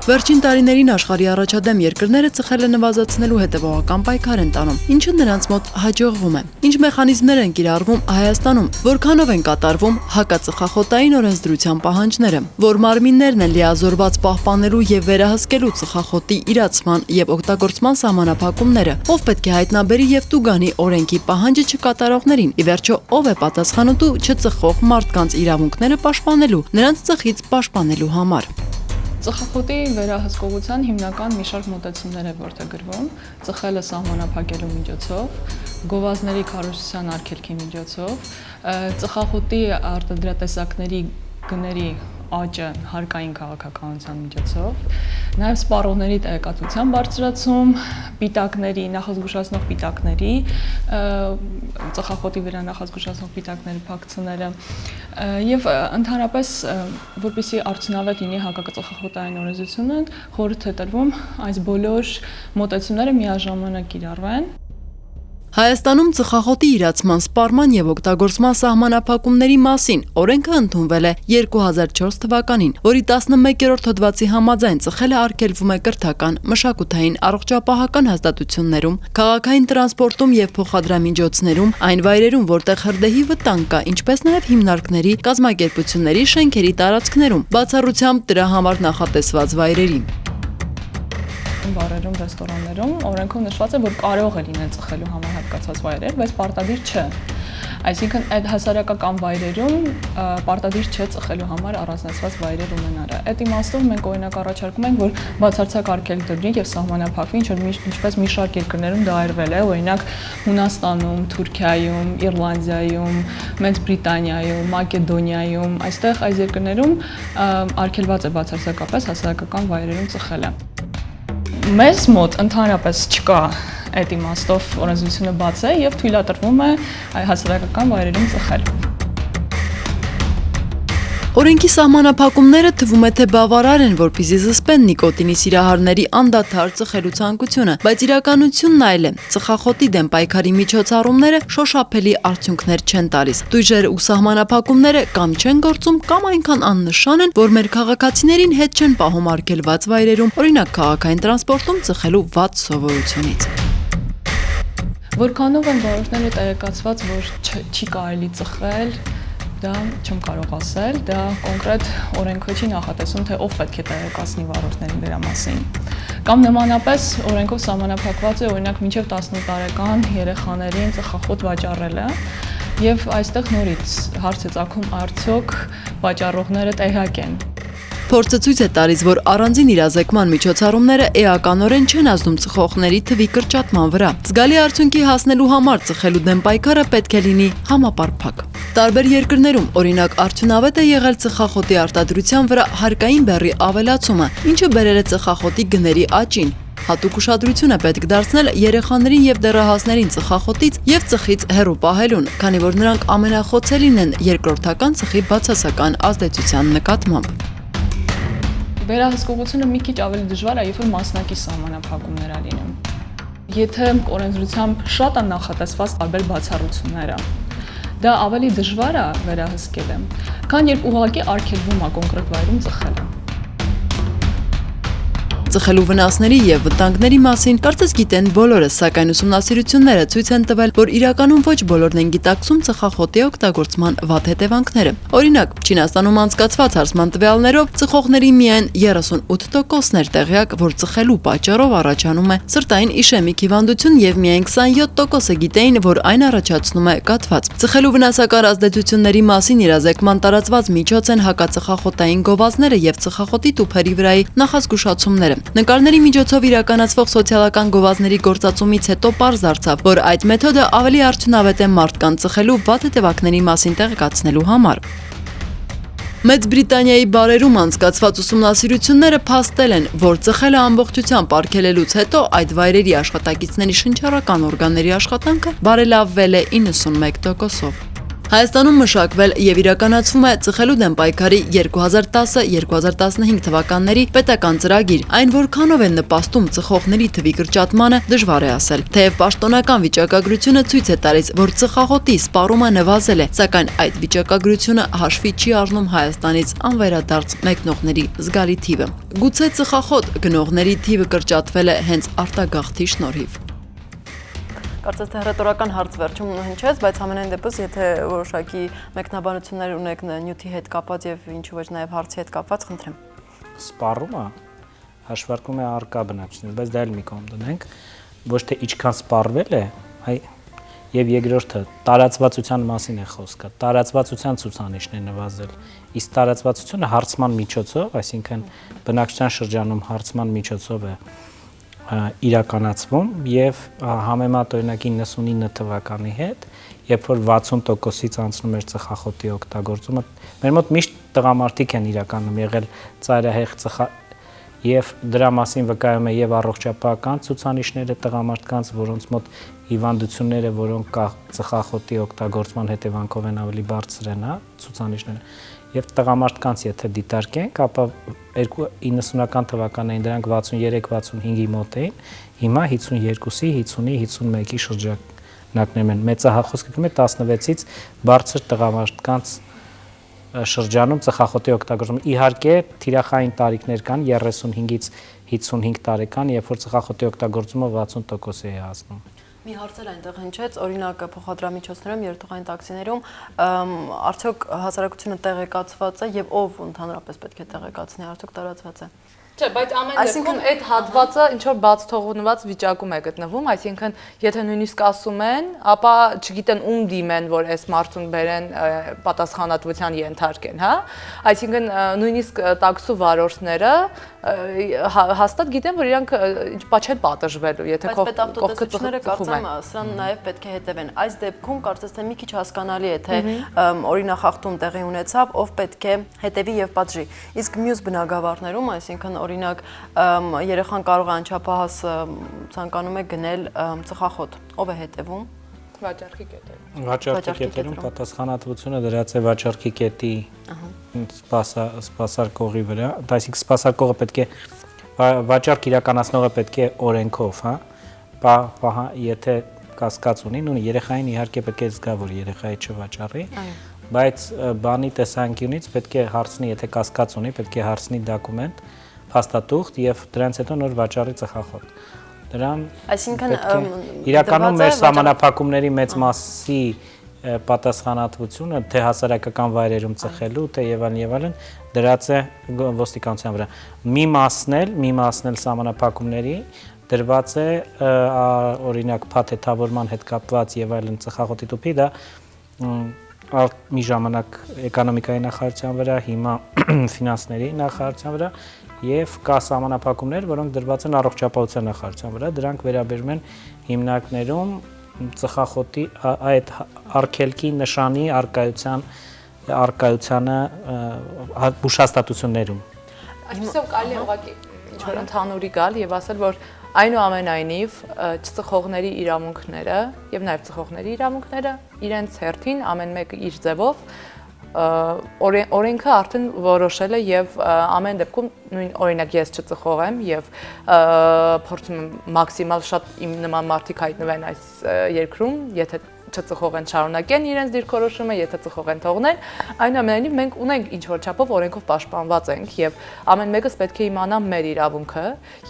Վերջին տարիներին աշխարհի առաջադեմ երկրները ծխելը նվազեցնելու հետևողական պայքար են տանում, ինչը նրանց մոտ հաջողվում է։ Ինչ մեխանիզմներ են կիրառվում Հայաստանում, որքանով են կատարվում հակածխախոտային օրենսդրության պահանջները, որ մարմիններն են լիազորված պահպանելու եւ վերահսկելու ծխախոտի իրացման եւ օգտագործման սահմանափակումները, ով պետք է հայտնաբերի եւ տուգանի օրենքի պահանջը չկատարողներին, ի վերջո ով է պատասխանատու չծխող մարդկանց իրավունքները պաշտպանելու, նրանց ծխից պաշտպանելու համար։ Ծխախոտի վերահսկողության հիմնական մի շարք մոտեցումներ է որդեգրվում, ծխելը սահմանափակելու միջոցով, գովազդների քարոզության արգելքի միջոցով, ծխախոտի արտադրատեսակների գների աճը հարկային քաղաքականության միջոցով, նաև սպառողների տեղեկատվության բարձրացում, պիտակների, նախազգուշացնող պիտակների, ծխախոտի վրա նախազգուշացնող պիտակների փակցները եւ ընդհանրապես որպեսզի արդյունավետ լինի հակածխախոտային օրենսդրությունը, խորհուրդ է տրվում այս բոլոր մոտեցումները միաժամանակ կիրառվեն։ Հայաստանում ծխախոտի իրացման, սպառման եւ օգտագործման սահմանափակումների մասին օրենքը ընդունվել է 2004 թվականին, որի 11-րդ հոդվածի համաձայն ծխելը արգելվում է կրթական, մշակութային, առողջապահական հաստատություններում, քաղաքային տրանսպորտում եւ փոխադրամիջոցներում, այն վայրերում, որտեղ հրդեհի վտանգ կա, ինչպես նաեւ հիմնարկների, կազմակերպությունների, շենքերի տարածքներում, բացառությամբ դրա համար նախատեսված վայրերի։ Բարերում, ռեստորաններում օրենքում նշված է, որ կարող է լինել ծխելու համար հատկացված վայրեր, բայց պարտադիր չէ։ Այսինքն այդ հասարակական վայրերում պարտադիր չէ ծխելու համար առանձնացված վայրեր ունենալը։ Այդ իմաստով մենք օրինակ առաջարկում ենք, որ բացարձակ արգելք դրվի եւ սահմանափակվի, ինչպես մի շարք երկրներում դա արվել է, օրինակ Հունաստանում, Թուրքիայում, Իռլանդիայում, Մեծ Բրիտանիայում, Մակեդոնիայում, այստեղ այս երկրներում արգելված է բացարձակապես հասարակական վայրերում ծխելը։ Մեզ մոտ ընդհանրապես չկա այդ իմաստով օրենսդրությունը բաց է եւ թույլատրվում է հասարակական վայրերում ծխել։ Օրենքի սահմանափակումները թվում է թե բավարար են, որպեսզի զսպեն նիկոտինի սիրահարների անդադար ծխելու ցանկությունը, բայց իրականությունն այլ է։ Ծխախոտի դեմ պայքարի միջոցառումները շոշափելի արդյունքներ չեն տալիս։ Տույժերը ու սահմանափակումները կամ չեն գործում, կամ այնքան աննշան են, որ մեր քաղաքացիներին հետ չեն պահում արգելված վայրերում, օրինակ քաղաքային տրանսպորտում ծխելու վատ սովորությունից։ Որքանով են վարորդները տեղեկացված, որ չի կարելի ծխել, դա չեմ կարող ասել, դա կոնկրետ օրենքով չի նախատեսում, թե ով պետք է տեղեկացնի վարորդներին դրա մասին։ Կամ նմանապես օրենքով սահմանափակված է օրինակ մինչև 18 տարեկան երեխաներին ծխախոտ վաճառելը, եւ այստեղ նորից հարց է ծագում արդյոք վաճառողները տեղյակ են։ Փորձը ցույց է տալիս, որ առանձին իրազեկման միջոցառումները էականորեն չեն ազդում ծխողների թվի կրճատման վրա։ Զգալի արդյունքի հասնելու համար ծխելու դեմ պայքարը պետք է լինի համապարփակ։ Տարբեր երկրներում, օրինակ, արդյունավետ է եղել ծխախոտի արտադրության վրա հարկային բեռի ավելացումը, ինչը բերել է ծխախոտի գների աճին։ Հատուկ ուշադրություն է պետք դարձնել երեխաներին եւ դեռահասներին ծխախոտից եւ ծխից հեռու պահելուն, քանի որ նրանք ամենախոցելին են երկրորդական ծխի բացասական ազդեցության նկատմամբ։ Վերահսկողությունը մի քիչ ավելի դժվար է, երբ որ մասնակի սահմանափակումներ ա լինում։ Եթե օրենսդրությամբ շատ են նախատեսված տարբեր բացառությունները, դա ավելի դժվար է վերահսկելը, քան երբ ուղղակի արգելվում է կոնկրետ վայրում ծխելը։ Ծխելու վնասների եւ վտանգների մասին կարծես գիտեն բոլորը, սակայն ուսումնասիրությունները ցույց են տվել, որ իրականում ոչ բոլորն են գիտակցում ծխախոտի օգտագործման վատ հետևանքները։ Օրինակ, Չինաստանում անցկացված հարցման տվյալներով ծխողների միայն 38%-ն էր տեղյակ, որ ծխելու պատճառով առաջանում է սրտային իշեմիկ հիվանդություն եւ միայն 27%-ը գիտեին, որ այն առաջացնում է կաթված։ Ծխելու վնասակար ազդեցությունների մասին իրազեկման տարածված միջոց են հակածխախոտային գովազդները եւ ծխախոտի տուփերի վրայի նախազգուշացումները։ Նկարների միջոցով իրականացվող սոցիալական գովազդների գործածումից հետո պարզ դարձավ, որ այդ մեթոդը ավելի արդյունավետ է մարդկանց ծխելու վատ հետևանքների մասին տեղեկացնելու համար։ Մեծ Բրիտանիայի բարերում անցկացված ուսումնասիրությունները փաստել են, որ ծխելը ամբողջությամբ արգելելուց հետո այդ վայրերի աշխատակիցների շնչառական օրգանների աշխատանքը բարելավվել է 91%-ով։ Հայաստանում մշակվել եւ իրականացվում է ծխելու դեմ պայքարի 2010-2015 թվականների պետական ծրագիր։ Այն որքանով են նպաստում ծխողների թվի կրճատմանը, դժվար է ասել։ Թեև պաշտոնական վիճակագրությունը ցույց է տալիս, որ ծխախոտի սպառումը նվազել է, սակայն այդ վիճակագրությունը հաշվի չի առնում Հայաստանից անվերադարձ մեկնողների զգալի թիվը։ Գուցե ծխախոտ գնողների թիվը կրճատվել է հենց արտագաղթի շնորհիվ։ Կարծես թե հռետորական հարց վերջում հնչեց, բայց ամենայն դեպս, եթե որոշակի մեկնաբանություններ ունեք նյութի հետ կապված եւ ինչու ոչ նաեւ հարցի հետ կապված, խնդրեմ։ Սպառումը հաշվարկում է առկա բնակչությունից, բայց դա էլ մի կողմ դնենք, ոչ թե ինչքան սպառվել է, այ եւ երկրորդը տարածվածության մասին է խոսքը։ Տարածվածության ցուցանիշն է նվազել։ Իսկ տարածվածությունը հարցման միջոցով, այսինքն բնակչության շրջանում հարցման միջոցով է իրականացվում եւ համեմատ օրինակ 99 թվականի հետ, երբ որ 60%-ից անցնում էր ծխախոտի օգտագործումը, մեր մոտ միշտ տղամարդիկ են իրականում եղել ծայրահեղ եւ դրա մասին վկայում է եւ առողջապահական ցուցանիշները տղամարդկանց, որոնց մոտ հիվանդությունները, որոնք կա ծխախոտի օգտագործման հետևանքով են ավելի բարձր են, ցուցանիշները։ Եվ տղամարդկանց եթե դիտարկենք, ապա 90-ական թվականներին դրանք 63-65-ի մոտ էին, հիմա 52-ի, 50-ի, 51-ի շրջանակներում են։ Մեծահասակ կգնում է 16-ից բարձր տղամարդկանց շրջանում ծխախոտի օգտագործումը։ Իհարկե, թիրախային տարիքներ կան 35-ից 55 տարեկան, երբ որ ծխախոտի օգտագործումը 60% է հասնում։ Մի հարց էլ այնտեղ հնչեց, օրինակ փոխադրամիջոցներում, երթուղային տաքսիներում, արդյոք հասարակությունը տեղեկացված է եւ ով ընդհանրապես պետք է տեղեկացնի, արդյոք տարածված է։ Չէ, բայց ամեն դեպքում այդ հատվածը ինչ որ բաց թողնված վիճակում է գտնվում, այսինքն եթե նույնիսկ ասում են, ապա չգիտեն ում դիմեն, որ այս մարդուն բերեն պատասխանատվության ենթարկեն, հա? Այսինքն նույնիսկ տաքսու վարորդները հաստատ գիտեն, որ իրանք ինչպա չեն պատժվելու, եթե կողքը ծխում են։ Սրան նաև պետք է հետևեն։ Այս դեպքում կարծես թե մի քիչ հասկանալի է, թե օրինախախտում տեղի ունեցավ, ով պետք է հետևի եւ պատժի։ Իսկ մյուս բնակավարներում, այսինքն օրինակ երեխան կարող է անչափահաս ցանկանում է գնել ծխախոտ, ով է հետևում։ Վաճառքի կետերում։ Վաճառքի կետերում պատասխանատվությունը դրած է վաճառքի կետի սպասարկողի վրա, այսինքն սպասարկողը պետք է վաճառք իրականացնողը պետք է օրենքով, հա, եթե կասկած ունի, նույն երեխային իհարկե պետք է զգա, որ երեխայի չվաճառի, բայց բանի տեսանկյունից պետք է հարցնի, եթե կասկած ունի, պետք է հարցնի դոկումենտ, փաստաթուղթ եւ դրանից հետո նոր վաճառի ծխախոտ։ Դրան այսինքն իրականում մեր սահմանափակումների մեծ մասի պատասխանատվությունը թե հասարակական վայրերում ծխելու, թե եւ այլն դրած է ոստիկանության վրա։ Մի մասն էլ սահմանափակումների դրված է օրինակ փաթեթավորման հետ կապված եւ այլն ծխախոտի տուփի, դա մի ժամանակ էկոնոմիկայի նախարարության վրա, հիմա ֆինանսների նախարարության վրա եւ կա սահմանափակումներ, որոնք դրված են առողջապահության նախարարության վրա, դրանք վերաբերում են հիմնակներում ծխախոտի այդ արգելքի նշանի արկայությանը հուշաստատություններում։ Այսպեսով կարելի է ուղղակի ինչ-որ ընդհանուրի գալ եւ ասել, որ այնուամենայնիվ չծխողների իրավունքները եւ նաեւ ծխողների իրավունքները իրենց հերթին ամեն մեկը իր ձևով օրենքը արդեն որոշել է եւ ամեն դեպքում նույն օրինակ ես չծխող եմ եւ փորձում եմ մաքսիմալ շատ իմ նման մարդիկ հայտնվեն այս երկրում, եթե չծխող են շարունակեն իրենց դիրքորոշումը, եթե ծխող են թողնել, այնուամենայնիվ մենք ունենք ինչ որ չափով օրենքով պաշտպանված ենք եւ ամեն մեկս պետք է իմանա մեր իրավունքը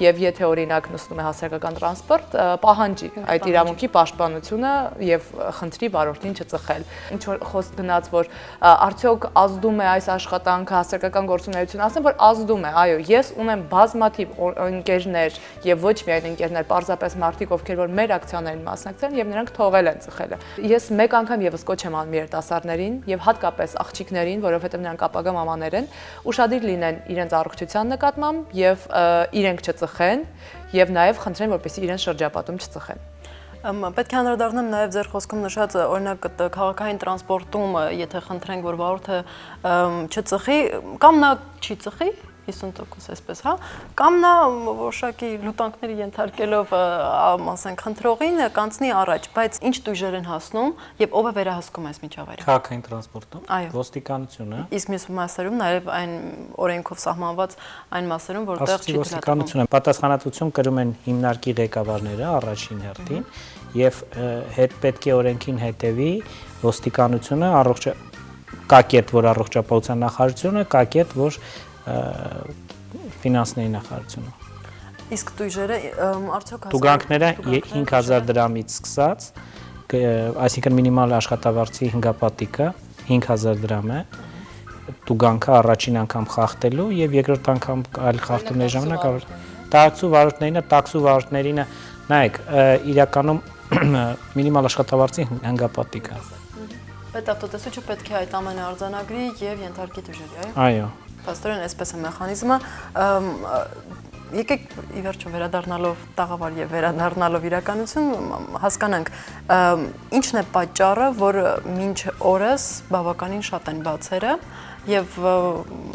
եւ եթե օրինակ նստում է հասարակական տրանսպորտ, պահանջի այդ իրավունքի պաշտպանությունը եւ խնդրի վարորդին չծխել։ Ինչ որ խոսք գնաց, որ արդյոք ազդում է այս աշխատանքը հասարակական գործունեություն, ասեմ որ ազդում է, այո, ես ունեմ բազմաթիվ ընկերներ եւ ոչ միայն ընկերներ, պարզապես մարդիկ, ովքեր որ մեր ակցիաներին մասնակցել եւ նրանք թողել են ծխելը։ Ես մեկ անգամ եւս կոչ եմ անում երիտասարդներին եւ հատկապես աղջիկներին, որովհետեւ նրանք ապագա մամաներ են, ուշադիր լինեն իրենց առողջության նկատմամբ եւ իրենք չծխեն եւ նաեւ խնդրեն, որպեսզի իրենց շրջապատում չծխեն։ Պետք է անդրադառնամ նաև ձեր խոսքում նշած օրինակ քաղաքային տրանսպորտում, եթե խնդրենք, որ վարորդը չծխի, կամ նա չի ծխի 50% այսպես, հա, կամ նա որոշակի լուտանքների ենթարկելով, ասենք, խնդրողին կանցնի առաջ, բայց ինչ տույժեր են հասնում եւ ով է վերահսկում այս միջավայրը։ Քաղաքային տրանսպորտում, ոստիկանությունը։ Իսկ մյուս մասերում նաև այն օրենքով սահմանված այն մասերում, որտեղ չի ոստիկանությունը պատասխանատվություն կրում են հիմնարկի ղեկավարները առաջին հերթին եւ հետ պետք է օրենքին հետևի ոստիկանությունը, կակետ, որ առողջապահության նախարարությունը, կակետ, որ ֆինանսների նախարարությունը։ Իսկ տույժերը արդյոք տուգանքները 5000 դրամից սկսած, այսինքն մինիմալ աշխատավարձի հնգապատիկը 5000 դրամ է, տուգանքը առաջին անգամ խախտելու եւ երկրորդ անգամ այլ խախտումների ժամանակ տաքսու վարորդներինը, նայեք, իրականում մինիմալ աշխատավարձի հնգապատիկը։ Պետավտոտեսուչը պետք է այդ ամենը արձանագրի եւ ենթարկի տույժերի, այո։ Պաստորեն, այսպես է մեխանիզմը, եկեք ի վերջո վերադառնալով տաղավար եւ վերադառնալով իրականություն հասկանանք ինչն է պատճառը, որ մինչ օրս բավականին շատ են բացերը եւ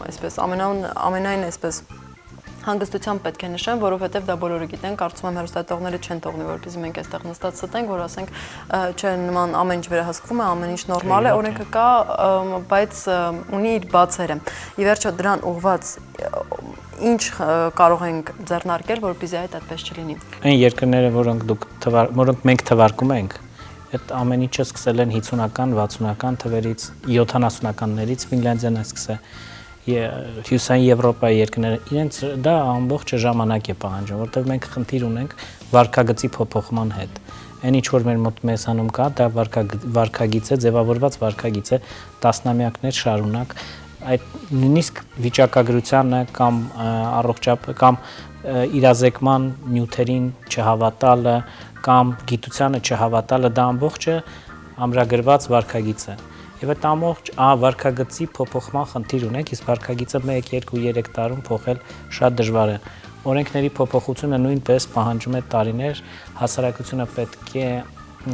այսպես ամենայն այսպես հանգստությամբ պետք է նշեմ, որովհետև դա բոլորը գիտեն, կարծում եմ հեռուստատողները չեն թողնի, որպեսզի մենք այստեղ նստած ստենք, որ ասենք, չէ, նման ամեն ինչ վերահսկվում է, ամեն ինչ նորմալ է, օրենքը կա, բայց ունի իր բացերը։ Ի վերջո դրան ուղղված ինչ կարող ենք ձեռնարկել, որպեսզի այդպես չլինի։ Այն երկրները, որոնք մենք թվարկում ենք, այդ ամեն ինչը սկսել են 50-ական, 60-ական թվերից, 70-ականներից Ֆինլանդիան է սկսել։ Հյուսային Եվրոպայի երկրները իրենց դա ամբողջ ժամանակ է պահանջում, որտեղ մենք խնդիր ունենք վարքագծի փոփոխման հետ։ Այն ինչ որ մեր մոտ մեզանում կա, դա վարքագիծ է, ձևավորված վարքագիծ է տասնամյակներ շարունակ։ Այդ նույնիսկ վիճակագրությանը կամ կամ իրազեկման նյութերին չհավատալը կամ գիտությանը չհավատալը, դա ամբողջը ամրագրված վարքագիծ է։ Եվ այդ ամբողջ վարքագծի փոփոխման խնդիր ունենք, իսկ վարքագիծը 1, 2, 3 տարում փոխել շատ դժվար է։ Օրենքների փոփոխությունը նույնպես պահանջում է տարիներ, հասարակությունը պետք է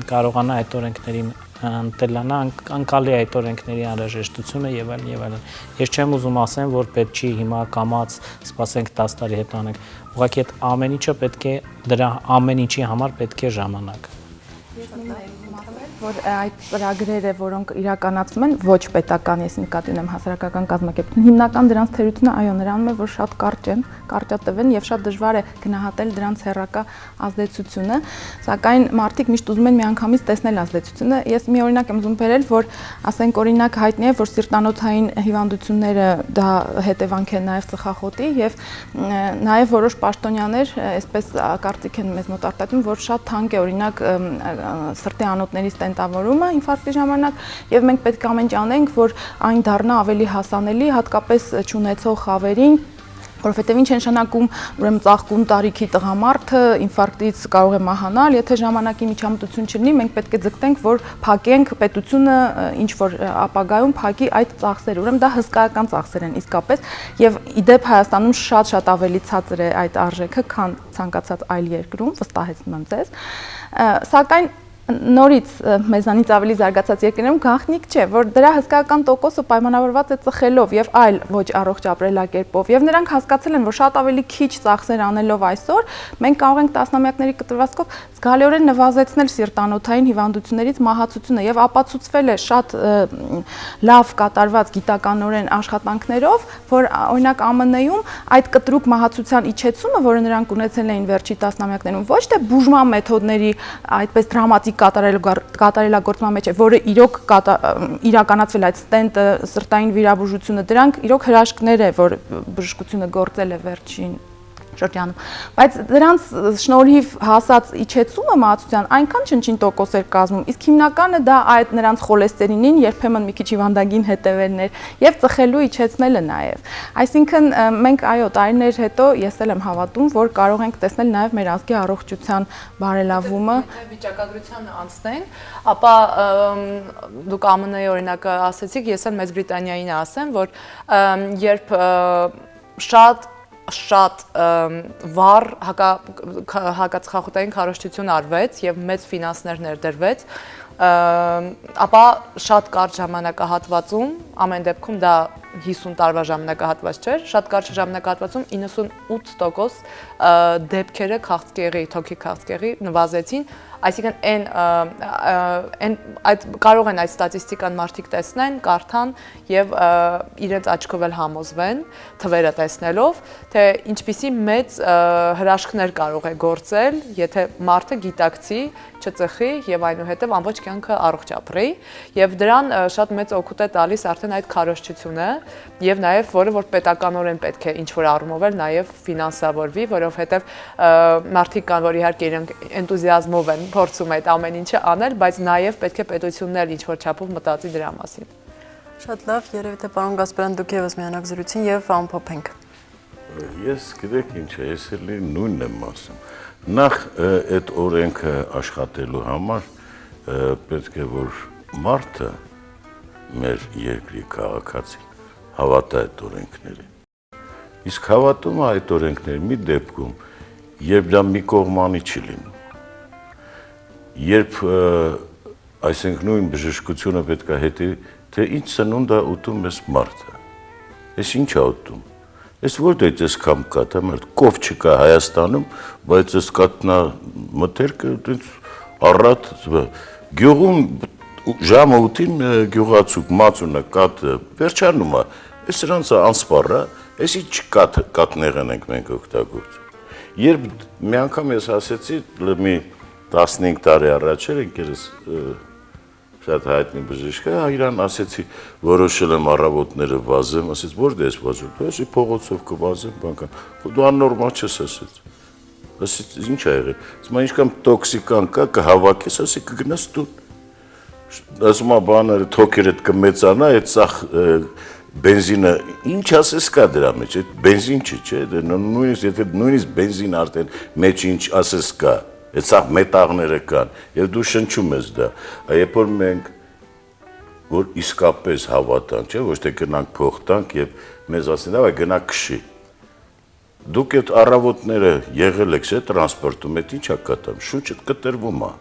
կարողանա այդ օրենքներին ընտելանա, անկալի այդ օրենքների անհրաժեշտությունը եւ այլն եւ այլն։ Ես չեմ ուզում ասեմ, որ պետք չի հիմա կամած սպասենք 10 տարի հետո անենք։ Ուղղակի այդ ամեն ինչը պետք է դրա ամեն ինչի համար պետք է ժամանակ։ Որ այդ ծրագրերը, որոնք իրականացվում են, ոչ պետական, ես նկատի ունեմ հասարակական կազմակերպություն, հիմնական դրանց թերությունը այո նրանում է, որ շատ կարճ են, կարճատև են եւ շատ դժվար է գնահատել դրանց հեռակա ազդեցությունը, սակայն մարդիկ միշտ ուզում են միանգամից տեսնել ազդեցությունը։ Ես մի օրինակ եմ ուզում բերել, որ ասենք օրինակ հայտնի է, որ սիրտանոթային հիվանդությունները դա հետևանք է նաեւ ծխախոտի եւ նաեւ որոշ պաշտոնյաներ այսպես կարծիք են մեզ մոտ արտահայտում, որ շատ թանկ է օրինակ սրտի անոթների ստենտավորումը ինֆարկտի ժամանակ եւ մենք պետք է ամեն ինչ անենք, որ այն դառնա ավելի հասանելի, հատկապես չունեցող խավերին, որովհետեւ ինչ է նշանակում, ուրեմն ծաղկուն տարիքի տղամարդը ինֆարկտից կարող է մահանալ, եթե ժամանակի միջամտություն չլինի, մենք պետք է ձգտենք, որ փակենք պետությունը ինչ որ ապագայում փակի այդ ծախսերը, ուրեմն դա հսկայական ծախսեր են իսկապես եւ իդեպ Հայաստանում շատ ավելի ցածր է այդ արժեքը, քան ցանկացած այլ երկրում, վստահեցնում եմ ձեզ, սակայն նորից մեզանից ավելի զարգացած երկրներում գաղտնիք չէ, որ դրա հսկայական տոկոսը պայմանավորված է ծխելով եւ այլ ոչ առողջ ապրելակերպով եւ նրանք հասկացել են, որ շատ ավելի քիչ ծախսեր անելով այսօր մենք կարող ենք տասնամյակների կտրվածքով զգալիորեն նվազեցնել սիրտանոթային հիվանդություններից մահացությունը եւ ապացուցվել է շատ լավ կատարված գիտականորեն աշխատանքներով, որ օրինակ ԱՄՆ-ում այդ կտրուկ մահացության իջեցումը, որը նրանք ունեցել էին վերջի տասնամյակներում, ոչ թե բուժման մեթոդների այդպես դրամատիկ կատարելագործման մեջ է, որը իրոք իրականացվել այդ ստենտը, սրտային վիրաբուժությունը, դրանք իրոք հրաշքներ է, որ բժշկությունը գործել է վերջին շրջանում, բայց դրանց շնորհիվ հասած իջեցումը մահացության այնքան չնչին տոկոս էր կազմում, իսկ հիմնականը դա այդ նրանց խոլեստերինին երբեմն մի քիչ հիվանդագին հետևելն էր եւ ծխելու իջեցնելը նաեւ։ Այսինքն մենք այո, տարիներ հետո ես էլ եմ հավատում, որ կարող ենք տեսնել նաեւ մեր ազգի առողջության բարելավումը։ Վիճակագրությանը անցնենք, ապա դուք ԱՄՆ-ի օրինակը ասեցիք, ես էլ Մեծ Բրիտանիային ասեմ, որ երբ շատ վառ հակածխախոտային քարոզչություն արվեց եւ մեծ ֆինանսներ ներդրվեց, ապա շատ կարճ ժամանակահատվածում, ամեն դեպքում դա 50 տարվա ժամանակահատված չէր, շատ կարճ ժամանակահատվածում 98% դեպքերը քաղցկեղի, թոքի քաղցկեղի նվազեցին, այսինքն կարող են այդ ստատիստիկան մարդիկ տեսնեն, կարդան եւ իրենց աչքով էլ համոզվեն թվերը տեսնելով, թե ինչպիսի մեծ հրաշքներ կարող է գործել, եթե մարդը գիտակցի, չծխի եւ այնուհետեւ ամբողջ կյանքը առողջ ապրի եւ դրան շատ մեծ օգուտ է տալիս արդեն այդ քարոզչությունը եւ նաեւ որը որ պետականորեն պետք է ինչ որ առումով էլ նաեւ ֆինանսավորվի, որովհետեւ մարդիկ կան, որ իհարկե իրենք էնտուզիազմով են փորձում այդ ամեն ինչը անել, բայց նաեւ պետք է պետությունն էլ ինչ որ չափով մտածի դրա մասին։ Շատ լավ, երևի թե պարոն Գասպարյան դուք եւս միանաք զրույցին եւ ամփոփենք։ Ես գիտեք ինչ է, ես էլ նույնն եմ ասում։ Նախ այդ օրենքը աշխատելու համար պետք է որ մարդը մեր երկրի քաղաքացին հավատա այդ օրենքներին։ Իսկ հավատումը այդ օրենքների մի դեպքում, երբ դա մի կողմանի չի լինում, երբ այսինքն նույն բժշկությունը պետք է հետի, թե ինչ սնունդ է ուտում ես մարդը, ես ինչ է ուտում, ես որտե՞ղ ես կամ կա, թե մարդ կով չկա Հայաստանում, բայց ես կատնա մթերքը առատ գյուղում ժամը 8-ին գյուղացուկ մածունը կատը վերջանում է, ես սրանց անսպառ է, ես ինչ կատնեղեն ենք մենք օգտագործում։ Երբ մի անգամ ես ասեցի, մի 15 տարի առաջ էր ընկերս շատ հայտնի բժիշկ է, իրան ասեցի, որոշել եմ առավոտները վազեմ, ասեց, որտե ես վազում, ասի փողոցով կվազեմ, բանկան, դու աննորմալ չես ասեց, ասեց, ինչ ա եղել, ասում ինչքան տոքսիկան կա, կհավաքես, ասի կգնաս տուն, ասում բաները թոքերդ կմեծանա, այդ սախ բենզինը, ինչ ասես կա դրա մեջ, այդ բենզին չի, չէ, նույնիսկ եթե նույնիսկ բենզին արդեն մեջ ինչ ասես կա, այդ սաղ մետաղները կան, և դու շնչում ես դա, երբ որ մենք, որ իսկապես հավատանք, չէ, ոչ թե գնանք փող տանք և մեզ ասեն, ավայ գնա քշի, դուք այդ առավոտները եղել եք, չէ, տրանսպորտում, այդ ինչ ա կատամ, շուչդ կտրվում ա։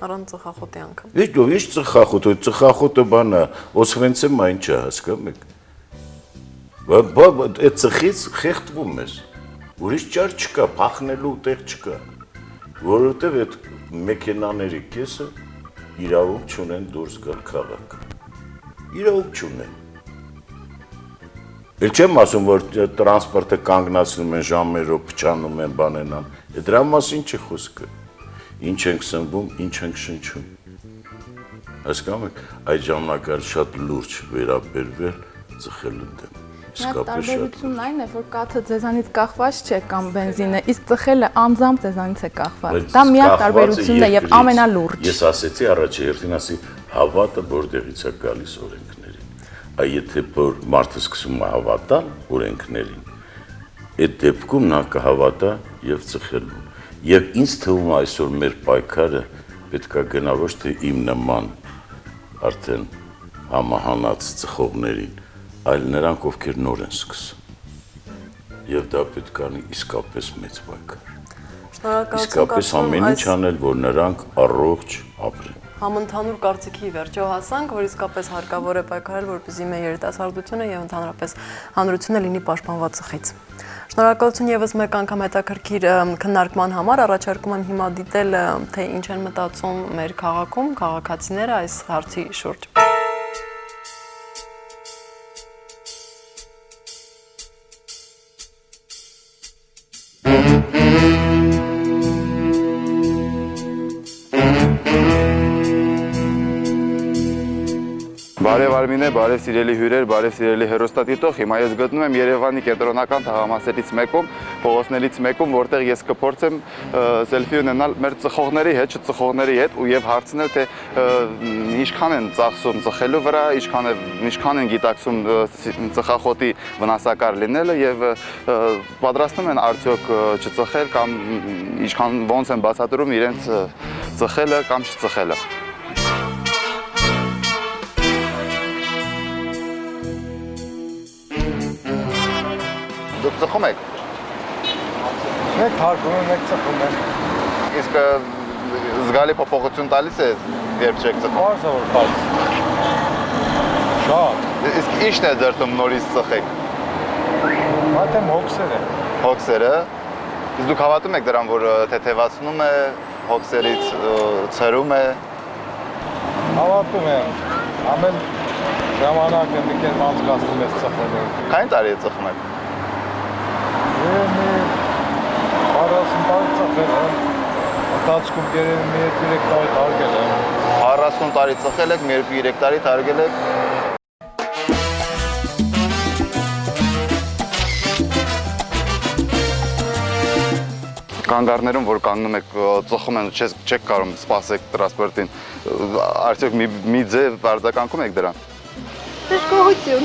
Առանց ծխախոտի անգամ։ Ինչ ծխախոտը, ծխախոտը բանա, ոսվենցեմ ա ինչ ա, հասկամ եք։ Այդ ծխից խեղտվում ես, ուրիշ ճար չկա, պախնելու տեղ չկա, որովհետև այդ մեքենաների կեսը իրավունք չունեն դուրս գալ քաղաք, իրավունք չունեն։ Էլ չեմ ասում, որ տրանսպորտը կանգնացնում են ժամերով, փչանում են բանենան, դրա մասին չի խոսքը, ինչ ենք սնվում, ինչ ենք շնչում, հասկանում եք, այդ ժամանակ շատ լուրջ վերաբերվել ծխելու դեմ։ Տարբերությունն այն է, որ կաթը ձեզանից կախված չէ կամ բենզինը, իսկ ծխելը անձամբ ձեզանից է կախված։ Դա միակ տարբերությունն է եւ ամենալուրջ։ Ես ասեցի առաջի հերթին ասի հավատը որտեղից է գալիս օրենքներին։ Այ եթե որ մարդը սկսում է հավատալ օրենքներին, այդ դեպքում նա կհավատա եւ ծխելու։ Եվ ինձ թվում է այսօր մեր պայքարը պետք է գնա ոչ թե իմ նման արդեն համահանած ծխողներին, այլ նրանք, ովքեր նոր են սկսում։ Եվ դա պետք է անի իսկապես մեծ պայքար։ Իսկապես ամեն ինչ անել, որ նրանք առողջ ապրեն։ Համընդհանուր կարծիքի վերջո հասանք, որ իսկապես հարկավոր է պայքարել, որպեսզի մեր երիտասարդությունը եւ ընդհանրապես հանրությունը լինի պաշտպանված ծխից։ Շնորհակալություն եւս մեկ անգամ հետաքրքիր քննարկման համար, առաջարկում եմ հիմա դիտել, թե ինչ են մտածում մեր քաղաքում քաղաքացիները այս հարցի շուրջ։ Բարև Արմինե, բարև սիրելի հյուրեր, բարև սիրելի հեռուստադիտող։ Հիմա ես գտնում եմ Երևանի կենտրոնական թաղամասերից մեկում, փողոցներից մեկում, որտեղ ես կփորձեմ սելֆի ունենալ մեր ծխողների հետ, չծխողների հետ ու եւ հարցնել թե ինչքան են ծախսում ծխելու վրա, ինչքան են գիտակցում ծխախոտի վնասակար լինելը եւ պատրաստում են արդյոք չծխել կամ ինչքան ոնց են բացատրում իրենց ծխելը կամ չծխելը։ Դուք ծխում եք։ Մեկ թարգում եմ, մեկ ծխում եմ։ Իսկ զգալի փոփոխություն տալիս է, երբ չեք ծխում։ Բարձր որ տալիս։ Շատ։ Իսկ ի՞նչն է դրդում նորից ծխեք։ Մատեմ հոգսերը։ Հոգսերը։ Իսկ դուք հավատում եք դրան, որ թեթևացնում է հոգսերից, ցրում է։ Հավատում եմ։ Ամեն ժամանակը մի կերպ անցկացնում ես ծխելու։ Քանի տարի է ծխում եք։ Երևի 40 տարի ծխել եմ, ընթացքում երևի մի 2-3 տարի թարգել եմ։ 40 տարի ծխել եք, մի 2-3 տարի թարգել եք։ Կանգառներում, որ կանգնում եք, ծխում են, չեք կարող սպասեք տրանսպորտին, արդյոք մի ձև արձագանքում եք դրան։ Դժգոհություն։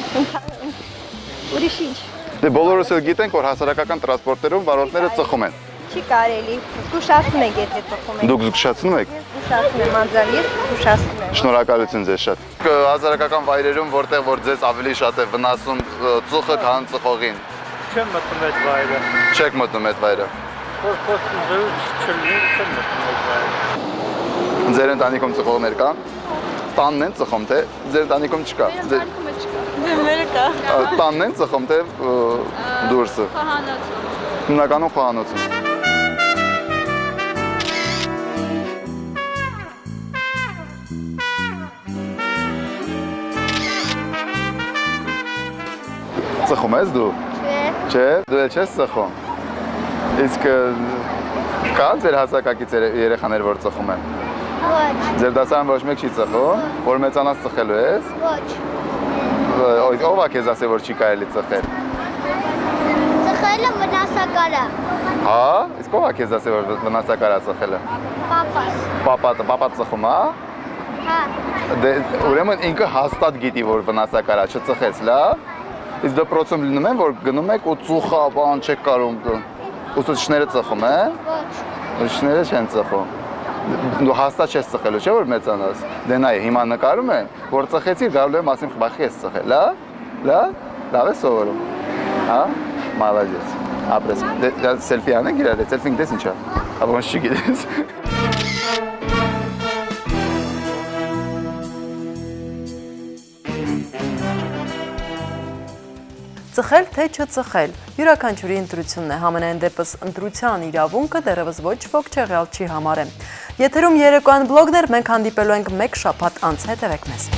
Ուրիշ ինչ։ Դե բոլորս էլ գիտենք, որ հասարակական տրանսպորտերում վարորդները ծխում են։ Չի կարելի։ Զգուշացնում եք, եթե ծխում եք։ Դուք զգուշացնում եք։ Զգուշացնում եմ, անձամբ զգուշացնում եմ։ Շնորհակալություն ձեզ շատ։ Հասարակական վայրերում, որտեղ որ ձեզ ավելի շատ է վնասում ծուխը, քան ծխողին։ Չեմ մտնում այդ վայրը։ Չեք մտնում այդ վայրը։ Որ խոսքը չլինի, չեմ մտնում այդ վայրը։ Ձեր ընտանիքում ծխողներ կան։ Տանն են ծխում, թե ձեր ընտանիքում չկա։ Մերը կա։ Տանն են ծխում, թե դուրսը։ Խոհանոցում։ Հիմնականում խոհանոցում։ Ծխում ես դու։ Չէ, դու էլ չես ծխում։ Իսկ կա ձեր հասակակից երեխաներ, որ ծխում են։ Ոչ։ Ձեր դասարան ոչ մեկ չի ծխում, որ մեծանաց ծխելու ես։ Ոչ։ Ով է քեզ ասել, որ չի կարելի ծխել։ Ծխելը վնասակար է։ Հա, իսկ ով է քեզ ասել, որ վնասակար է ծխելը։ Պապաս։ Պապա ծխում է։ Հա։ Դե ուրեմն ինքը հաստատ գիտի, որ վնասակար է, չծխեց, լավ։ Իսկ դպրոցում լինում են, որ գնում եք ու ծուխա, բան չեք կարող։ Ուսուցիչները ծխում են։ Ոչ։ Ուսուցիչները չեն ծխում։ Դու հաստատ չես ծխելու, չէ՞ որ մեծանաս։ Դե նայ, հիմա նկարում են, որ ծխեցի, գալու եմ ասեմ, բախի ես ծխել, լավ է սովորում։ Հա, մալադես։ Ապրես։ Դե սելֆի անենք իրար, սելֆին դես ինչա։ Ապա ոնց չգիտես։ Ծխել թե չծխել, յուրաքանչյուրի ընտրությունն է, համենայն դեպս ընտրության իրավունքը դեռևս ոչ ոք չեղյալ չի համարել։ Եթերում երեկոյան բլոգներ, մենք հանդիպելու ենք մեկ շաբաթ անց, հետևեք մեզ։